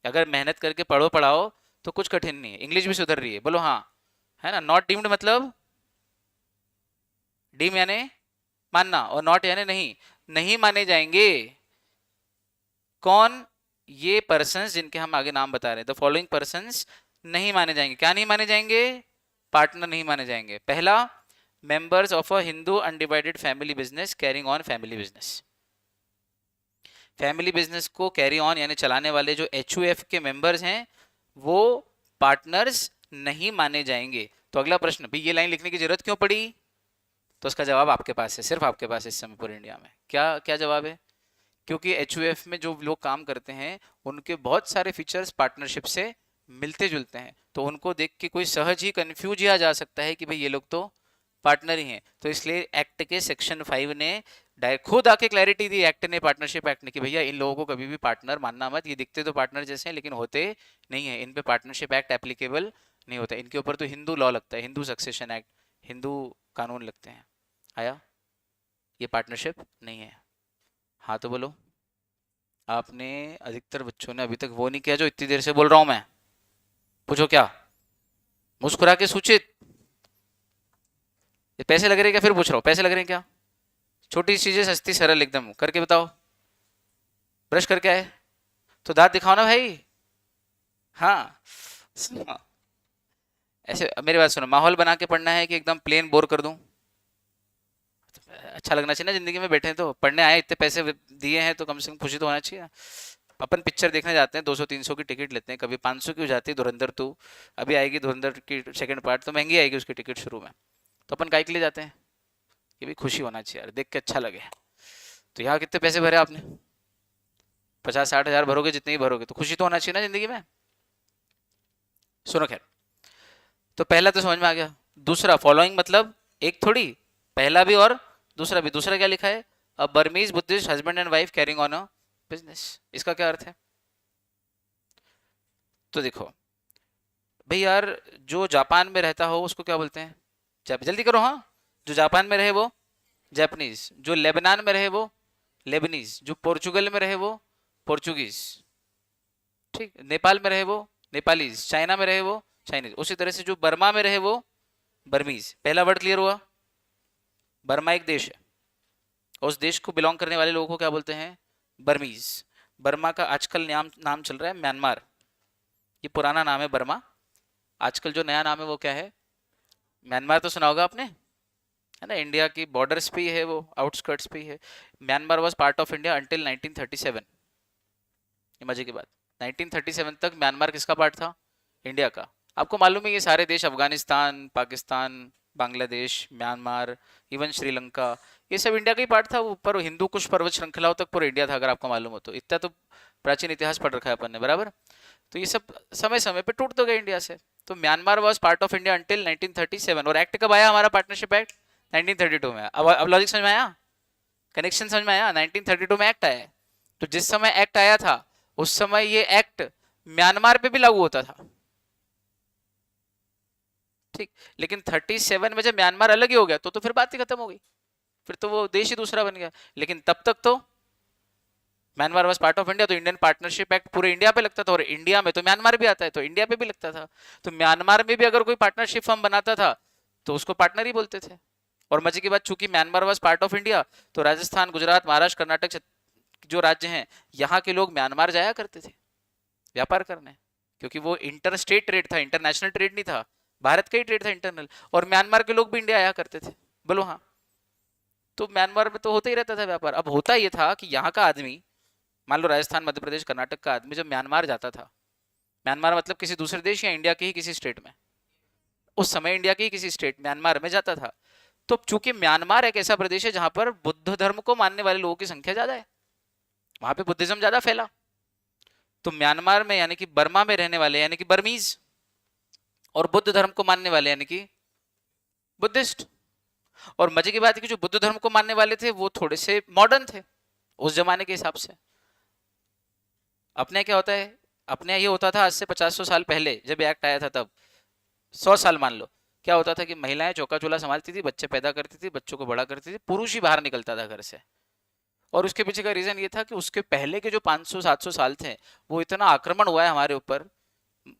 अगर मेहनत करके पढ़ो पढ़ाओ तो कुछ कठिन नहीं है, इंग्लिश भी सुधर रही है। बोलो हाँ, है ना? नॉट डीम्ड मतलब डीम यानी मानना और नॉट यानी नहीं, नहीं माने जाएंगे। कौन? ये पर्संस जिनके हम आगे नाम बता रहे हैं, द फॉलोइंग पर्संस नहीं माने जाएंगे। क्या नहीं माने जाएंगे? पार्टनर नहीं माने जाएंगे। पहला, members of a Hindu undivided family business carrying on family business. Family business को कैरी ऑन यानी चलाने वाले जो एचयूएफ के मेंबर्स हैं, वो पार्टनर्स नहीं माने जाएंगे। तो अगला प्रश्न, भाई ये लाइन लिखने की जरूरत क्यों पड़ी? तो उसका जवाब आपके पास है, सिर्फ आपके पास है इस समय पूरे इंडिया में। क्या क्या जवाब है? क्योंकि एचयूएफ में जो लोग काम करते हैं, उनके बहुत सारे फीचर्स पार्टनरशिप से मिलते जुलते हैं, तो उनको देख के कोई सहज ही कंफ्यूज किया जा सकता है कि भाई ये लोग तो पार्टनर ही हैं। तो इसलिए एक्ट के सेक्शन 5 ने खुद आके क्लैरिटी दी, एक्ट ने, पार्टनरशिप एक्ट ने, कि भैया इन लोगों को कभी भी पार्टनर मानना मत। ये दिखते तो पार्टनर जैसे हैं लेकिन होते नहीं है, इन पे पार्टनरशिप एक्ट एप्लीकेबल नहीं होता, इनके ऊपर तो हिंदू लॉ लगता है, हिंदू सक्सेशन एक्ट, हिंदू कानून लगते हैं। आया? ये पार्टनरशिप नहीं है। हाँ तो बोलो। आपने, अधिकतर बच्चों ने अभी तक वो नहीं किया जो इतनी देर से बोल रहा हूं मैं। पूछो क्या? मुस्कुरा के सूचित। ये पैसे लग रहे हैं क्या? फिर पूछ रहा हूँ, पैसे लग रहे हैं क्या? छोटी चीजें सस्ती सरल एकदम करके बताओ। ब्रश करके आए तो दांत दिखाओ ना भाई। हाँ, सुनो, ऐसे मेरी बात सुनो, माहौल बना के पढ़ना है कि एकदम प्लेन बोर कर दूं? अच्छा लगना चाहिए ना, जिंदगी में बैठे हैं तो पढ़ने आए, इतने पैसे दिए हैं तो कम से कम खुशी तो होना चाहिए। अपन पिक्चर देखने जाते हैं, 200-300 की टिकट लेते हैं, कभी 500 की हो जाती है धुरंधर 2। अभी आएगी धुरंधर की सेकंड पार्ट, तो महंगी आएगी उसकी टिकट शुरू में। तो अपन काय के लिए जाते हैं? ये भी खुशी होना चाहिए यार, देख के अच्छा लगे। तो यहाँ कितने पैसे भरे आपने? 50-60 हज़ार भरोगे, जितने ही भरोगे, तो खुशी तो होना चाहिए ना जिंदगी में। सुनो खैर, तो पहला तो समझ में आ गया। दूसरा, फॉलोइंग मतलब एक थोड़ी, पहला भी और दूसरा भी। दूसरा क्या लिखा है? A Burmese Buddhist husband and wife carrying on a business. इसका क्या अर्थ है? तो देखो भाई यार, जो जापान में रहता हो उसको क्या बोलते हैं? जल्दी करो, हाँ। जो जापान में रहे वो जापानीज, जो लेबनान में रहे वो लेबनीज, जो पोर्चुगल में रहे वो पोर्चुगीज, ठीक, नेपाल में रहे वो नेपालीज, चाइना में रहे वो चाइनीज। उसी तरह से जो बर्मा में रहे वो बर्मीज। पहला वर्ड क्लियर हुआ? बर्मा एक देश है, उस देश को बिलोंग करने वाले लोगों को क्या बोलते हैं? बर्मीज। बर्मा का आजकल नाम नाम चल रहा है म्यांमार। ये पुराना नाम है बर्मा, आजकल जो नया नाम है वो क्या है? म्यांमार। तो सुना होगा आपने, है ना? इंडिया की बॉर्डर्स पे ही है वो, आउटस्कर्ट्स पे ही है। Myanmar was part of India until 1937। ये मजे की बात। 1937 तक म्यांमार किसका पार्ट था? इंडिया का। आपको मालूम है ये सारे देश, अफगानिस्तान, पाकिस्तान, बांग्लादेश, म्यांमार, इवन श्रीलंका, ये सब इंडिया का ही पार्ट था। वो पर हिंदू कुश पर्वत श्रृंखलाओं तक पूरा इंडिया था, अगर आपको मालूम हो तो। इतना तो प्राचीन इतिहास पढ़ रखा है अपन ने, बराबर। तो ये सब समय समय पे टूट तो गए इंडिया से। तो Myanmar was part of India until 1937। और एक्ट कब आया हमारा, पार्टनरशिप एक्ट? 1932 में। अब लॉजिक समझ में आया, कनेक्शन समझ में आया? 1932 में एक्ट आया है। तो जिस समय एक्ट आया था उस समय ये एक्ट म्यांमार पे भी लागू होता था, ठीक। लेकिन 37 में जब म्यांमार अलग ही हो गया तो फिर बात ही खत्म हो गई, फिर तो वो देश ही दूसरा बन गया। लेकिन तब तक तो Myanmar was part of India, तो इंडियन पार्टनरशिप एक्ट पूरे इंडिया पे लगता था। और इंडिया में तो म्यांमार भी आता है, तो इंडिया पे भी लगता था। तो म्यांमार में भी अगर कोई पार्टनरशिप फर्म बनाता था तो उसको पार्टनर ही बोलते थे। और मजे की बात, चूंकि Myanmar was part of India, तो राजस्थान, गुजरात, महाराष्ट्र, कर्नाटक जो राज्य हैं, यहाँ के लोग म्यांमार जाया करते थे व्यापार करने, क्योंकि वो इंटर स्टेट ट्रेड था, इंटरनेशनल ट्रेड नहीं था, भारत का ही ट्रेड था, इंटरनल। और म्यांमार के लोग भी इंडिया आया करते थे, बोलो हाँ। तो म्यांमार में तो होता ही रहता था व्यापार। अब होता ये था कि यहाँ का आदमी, मान लो राजस्थान, मध्य प्रदेश, कर्नाटक का आदमी जब म्यांमार जाता था, म्यांमार मतलब किसी दूसरे देश या इंडिया के ही किसी स्टेट में, उस समय इंडिया के ही किसी स्टेट म्यांमार में जाता था, तो चूंकि म्यांमार एक ऐसा प्रदेश है जहां पर बुद्ध धर्म को मानने वाले लोगों की संख्या ज्यादा है, वहां पे बुद्धिज्म ज्यादा फैला। तो म्यांमार में यानी कि बर्मा में रहने वाले यानी कि बर्मीज, और बुद्ध धर्म को मानने वाले यानी कि बुद्धिस्ट। और मजे की बात है कि जो बुद्ध धर्म को मानने वाले थे वो थोड़े से मॉडर्न थे उस जमाने के हिसाब से। अपने क्या होता है, अपने ये होता था आज से 50-100 साल पहले जब एक्ट आया था, तब 100 साल मान लो, क्या होता था कि महिलाएं चौका चूल्हा संभालती थी, बच्चे पैदा करती थी, बच्चों को बड़ा करती थी, पुरुष ही बाहर निकलता था घर से। और उसके पीछे का रीजन ये था कि उसके पहले के जो 500-700 साल थे, वो इतना आक्रमण हुआ है हमारे ऊपर,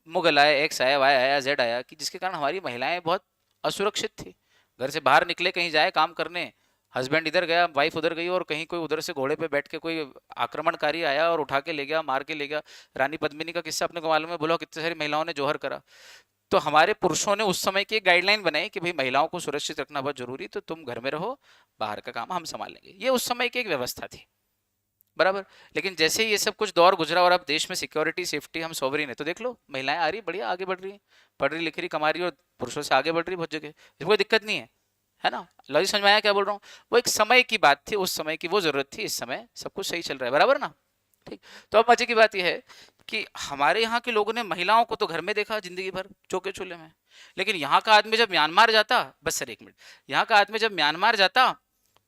मुगल आए, एक्स आया, वाई आया, जेड आया, कि जिसके कारण हमारी महिलाएं बहुत असुरक्षित थी। घर से बाहर निकले, कहीं जाए काम करने, हस्बैंड इधर गया, वाइफ उधर गई, और कहीं कोई उधर से घोड़े पे बैठ के कोई आक्रमणकारी आया और उठा के ले गया, मार के ले गया। रानी पद्मिनी का किस्सा अपने को मालूम है, बोलो कितनी सारी महिलाओं ने जोहर करा। तो हमारे पुरुषों ने उस समय की एक गाइडलाइन बनाई कि भाई महिलाओं को सुरक्षित रखना बहुत जरूरी, तो तुम घर में रहो, बाहर का काम हम संभाल लेंगे। ये उस समय की एक व्यवस्था थी, बराबर। लेकिन जैसे ही ये सब कुछ दौर गुजरा और अब देश में सिक्योरिटी, सेफ्टी, हम सोवरेन है, तो देख लो महिलाएं आ रही, बढ़िया आगे बढ़ रही, पढ़ रही, लिख रही, कमा रही, और पुरुषों से आगे बढ़ रही बहुत जगह, इसमें कोई दिक्कत नहीं है ना। लॉजिक समझ में आया क्या बोल रहा हूँ? वो एक समय की बात थी, उस समय की वो जरूरत थी, इस समय सब कुछ सही चल रहा है, बराबर ना, ठीक। तो अब मजे की बात यह है कि हमारे यहाँ के लोगों ने महिलाओं को तो घर में देखा जिंदगी भर चौके चूल्हे में, लेकिन यहाँ का आदमी जब म्यांमार जाता, बस सर एक मिनट, यहाँ का आदमी जब म्यांमार जाता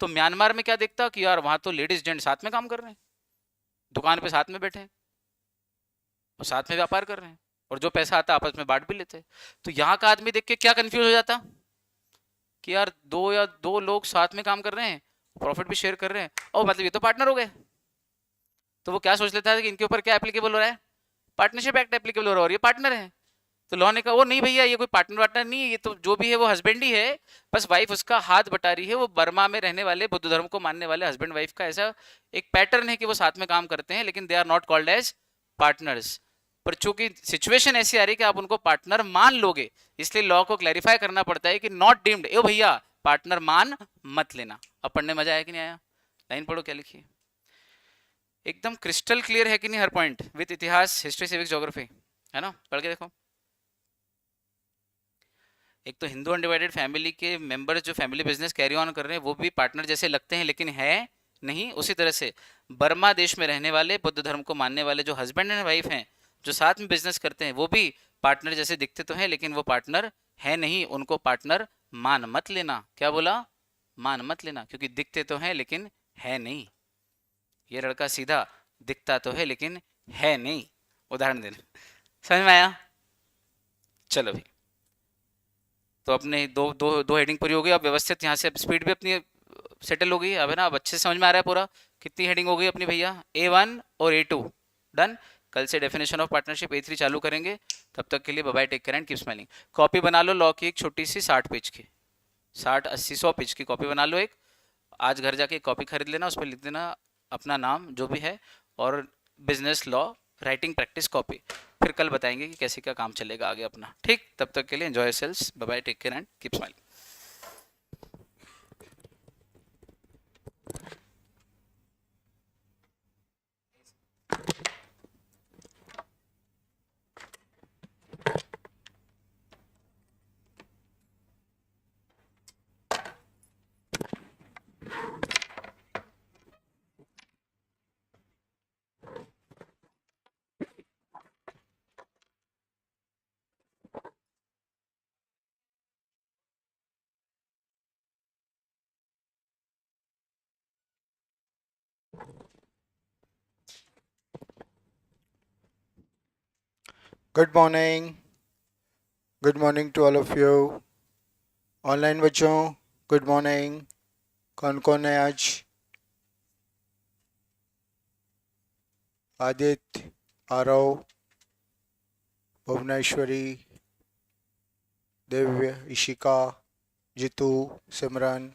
तो म्यांमार में क्या देखता कि यार वहां तो लेडीज जेंट साथ में काम कर रहे हैं, दुकान पे साथ में बैठे हैं और साथ में व्यापार कर रहे हैं, और जो पैसा आता आपस में बांट भी लेते हैं। तो यहाँ का आदमी देख के क्या कंफ्यूज हो जाता कि यार दो लोग साथ में काम कर रहे हैं, प्रॉफिट भी शेयर कर रहे हैं, और मतलब ये तो पार्टनर हो गए। तो वो क्या सोच लेता है कि इनके ऊपर क्या एप्लीकेबल हो रहा है, पार्टनरशिप एक्ट एप्लीकेबल हो रहा है, और ये पार्टनर है। तो लॉ ने कहा वो नहीं भैया, ये कोई पार्टनर वार्टनर नहीं है, ये तो जो भी है वो हस्बैंड ही है, बस वाइफ उसका हाथ बटा रही है। वो बर्मा में रहने वाले बुद्ध धर्म को मानने वाले हस्बैंड वाइफ का ऐसा एक पैटर्न है कि वो साथ में काम करते हैं, लेकिन they are not called as partners. पर चूंकि सिचुएशन ऐसी आ रही है कि आप उनको पार्टनर मान लोगे, इसलिए लॉ को क्लैरिफाई करना पड़ता है कि नॉट डीम्ड, ए भैया पार्टनर मान मत लेना। अब पढ़ने मजा आया कि नहीं आया? लाइन पढ़ो क्या लिखी है, एकदम क्रिस्टल क्लियर है कि नहीं हर पॉइंट, विद इतिहास, हिस्ट्री, सिविक्स, ज्योग्राफी, है ना। पढ़ के देखो। एक तो हिंदू अनडिवाइडेड फैमिली के मेंबर्स जो फैमिली बिजनेस कैरी ऑन कर रहे हैं वो भी पार्टनर जैसे लगते हैं, लेकिन है नहीं। उसी तरह से बर्मा देश में रहने वाले बुद्ध धर्म को मानने वाले जो हस्बैंड एंड वाइफ हैं, जो साथ में बिजनेस करते हैं, वो भी पार्टनर जैसे दिखते तो हैं, लेकिन वो पार्टनर है नहीं। उनको पार्टनर मान मत लेना। क्या बोला? मान मत लेना, क्योंकि दिखते तो हैं लेकिन है नहीं। ये लड़का सीधा दिखता तो है लेकिन है नहीं। उदाहरण देना, समझ में आया? चलो भाई, तो अपने दो दो दो हेडिंग पूरी हो गई। अब व्यवस्थित यहाँ से स्पीड भी अपनी सेटल हो गई, अब है ना, अब अच्छे से समझ में आ रहा है पूरा। कितनी हेडिंग हो गई अपनी भैया? A1 और A2 डन। कल से डेफिनेशन ऑफ पार्टनरशिप A3 चालू करेंगे। तब तक के लिए bye bye, take care and keep smiling. Copy बना लो लॉ की, एक छोटी सी 60 पेज की, 60-80-100 पेज की कॉपी बना लो एक। आज घर जाके एक कॉपी खरीद लेना, उस पर लिख देना अपना नाम जो भी है, और business law writing practice copy. फिर कल बताएंगे कि कैसे क्या काम चलेगा आगे अपना, ठीक। तब तक के लिए enjoy yourselves, bye bye, take care and keep smiling. Good morning, good morning to all of you. Online बच्चों, गुड मॉर्निंग। कौन कौन है आज? आदित्य, आरव, भुवनेश्वरी, दिव्य, इशिका, जितू, सिमरन,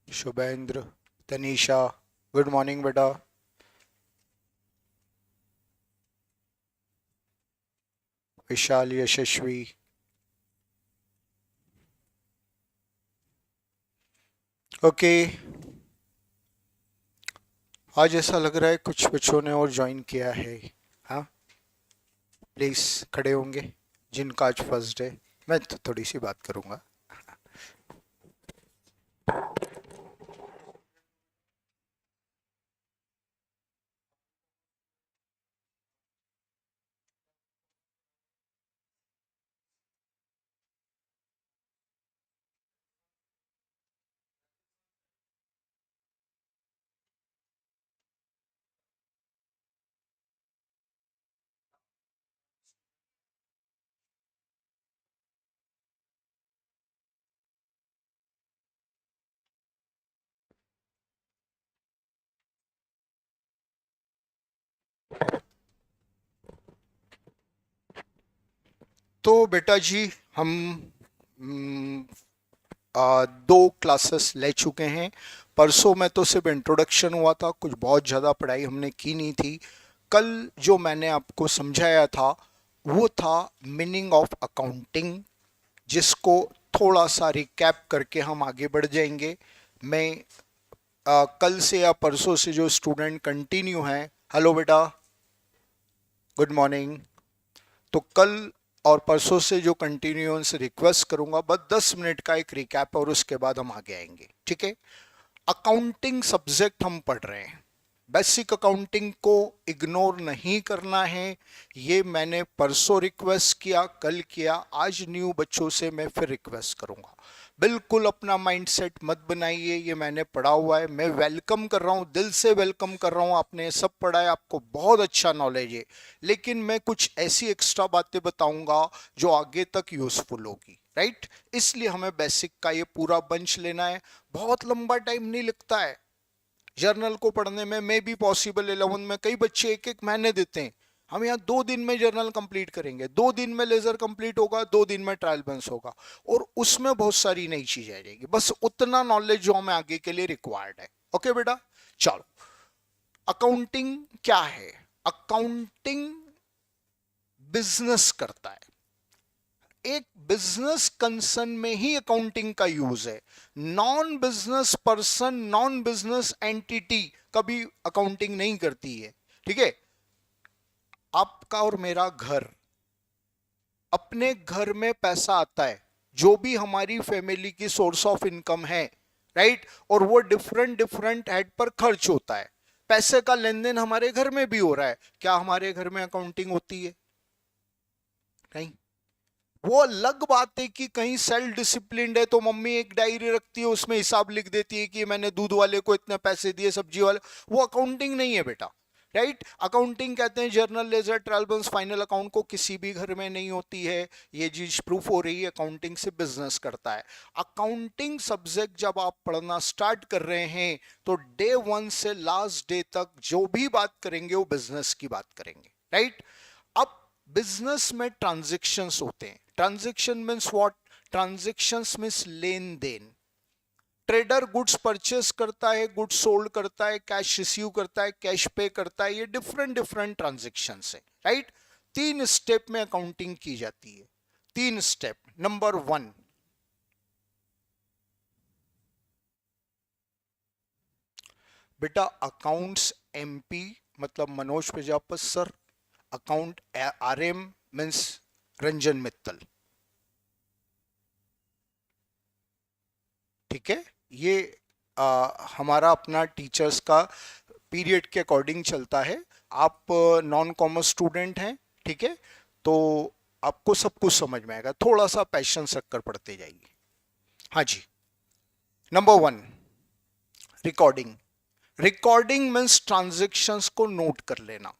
शुभेंद्र, तनीषा। गुड मॉर्निंग बेटा। विशाल, यशस्वी। ओके, आज ऐसा लग रहा है कुछ बच्चों ने और ज्वाइन किया है। हाँ, प्लीज़ खड़े होंगे जिनका आज फर्स्ट डे। मैं तो थोड़ी सी बात करूँगा। तो बेटा जी, हम हम्म, दो क्लासेस ले चुके हैं। परसों में तो सिर्फ इंट्रोडक्शन हुआ था, कुछ बहुत ज़्यादा पढ़ाई हमने की नहीं थी। कल जो मैंने आपको समझाया था वो था मीनिंग ऑफ अकाउंटिंग, जिसको थोड़ा सा रिकैप करके हम आगे बढ़ जाएंगे। मैं कल से या परसों से जो स्टूडेंट कंटिन्यू हैं, हेलो बेटा, गुड मॉर्निंग। तो कल और परसों से जो कंटिन्यूअंस रिक्वेस्ट करूंगा, बस 10 मिनट का एक रिकैप और उसके बाद हम आगे आएंगे, ठीक है। अकाउंटिंग सब्जेक्ट हम पढ़ रहे हैं, बेसिक अकाउंटिंग को इग्नोर नहीं करना है। ये मैंने परसों रिक्वेस्ट किया, कल किया, आज न्यू बच्चों से मैं फिर रिक्वेस्ट करूंगा। बिल्कुल अपना माइंडसेट मत बनाइए, ये मैंने पढ़ा हुआ है। मैं वेलकम कर रहा हूँ, दिल से वेलकम कर रहा हूँ। आपने सब पढ़ा है, आपको बहुत अच्छा नॉलेज है, लेकिन मैं कुछ ऐसी एक्स्ट्रा बातें बताऊंगा जो आगे तक यूजफुल होगी, राइट। इसलिए हमें बेसिक का ये पूरा बंच लेना है। बहुत लंबा टाइम नहीं लगता है जर्नल को पढ़ने में। मे भी पॉसिबल 11 में कई बच्चे एक एक महीने देते हैं। हम यहाँ 2 दिन में जर्नल कंप्लीट करेंगे, 2 दिन में लेजर कंप्लीट होगा, 2 दिन में ट्रायल बैलेंस होगा, और उसमें बहुत सारी नई चीजें आ जाएगी। बस उतना नॉलेज जो हमें आगे के लिए रिक्वायर्ड है। ओके बेटा, चलो। अकाउंटिंग क्या है? अकाउंटिंग बिजनेस करता है। एक बिजनेस कंसर्न में ही अकाउंटिंग का यूज है। Non business person, non business entity कभी अकाउंटिंग नहीं करती है, ठीक है। आपका और मेरा घर, अपने घर में पैसा आता है, जो भी हमारी फैमिली की सोर्स ऑफ इनकम है, राइट, और वो डिफरेंट डिफरेंट हेड पर खर्च होता है। पैसे का लेन देन हमारे घर में भी हो रहा है। क्या हमारे घर में अकाउंटिंग होती है? नहीं। वो अलग बात है कि कहीं सेल्फ डिसिप्लिन्ड है तो मम्मी एक डायरी रखती है, उसमें हिसाब लिख देती है कि मैंने दूध वाले को इतने पैसे दिए, सब्जी वाले। वो अकाउंटिंग नहीं है बेटा, राइट। अकाउंटिंग कहते हैं journal, ledger, trial balance, final account को किसी भी घर में नहीं होती है। ये चीज प्रूफ हो रही है, अकाउंटिंग से बिजनेस करता है। अकाउंटिंग सब्जेक्ट जब आप पढ़ना स्टार्ट कर रहे हैं तो डे 1 से लास्ट डे तक जो भी बात करेंगे वो बिजनेस की बात करेंगे, राइट। अब बिजनेस में ट्रांजैक्शंस होते हैं। Transaction means what? Transactions means लेन देन। ट्रेडर गुड्स परचेस करता है, गुड्स सोल्ड करता है, कैश रिसीव करता है, कैश पे करता है। ये डिफरेंट डिफरेंट ट्रांजैक्शंस है, राइट। 3 स्टेप में अकाउंटिंग की जाती है। 3 स्टेप। नंबर 1, बेटा अकाउंट्स एमपी मतलब Manoj Prajapat sir, account RM means Ranjan Mittal, ठीक है। ये हमारा अपना टीचर्स का पीरियड के अकॉर्डिंग चलता है। आप नॉन कॉमर्स स्टूडेंट हैं, ठीक है, तो आपको सब कुछ समझ में आएगा। थोड़ा सा पैशन रखकर पढ़ते जाइए। हाँ जी। Number 1, recording. Recording means transactions को नोट कर लेना।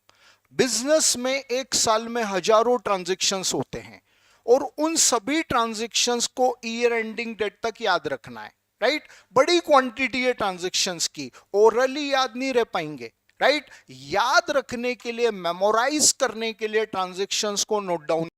बिजनेस में एक साल में हजारों ट्रांजैक्शंस होते हैं और उन सभी ट्रांजैक्शंस को ईयर एंडिंग डेट तक याद रखना है, राइट। बड़ी क्वांटिटी है ट्रांजैक्शंस की, ओरली याद नहीं रह पाएंगे, राइट। याद रखने के लिए, मेमोराइज करने के लिए ट्रांजैक्शंस को नोट डाउन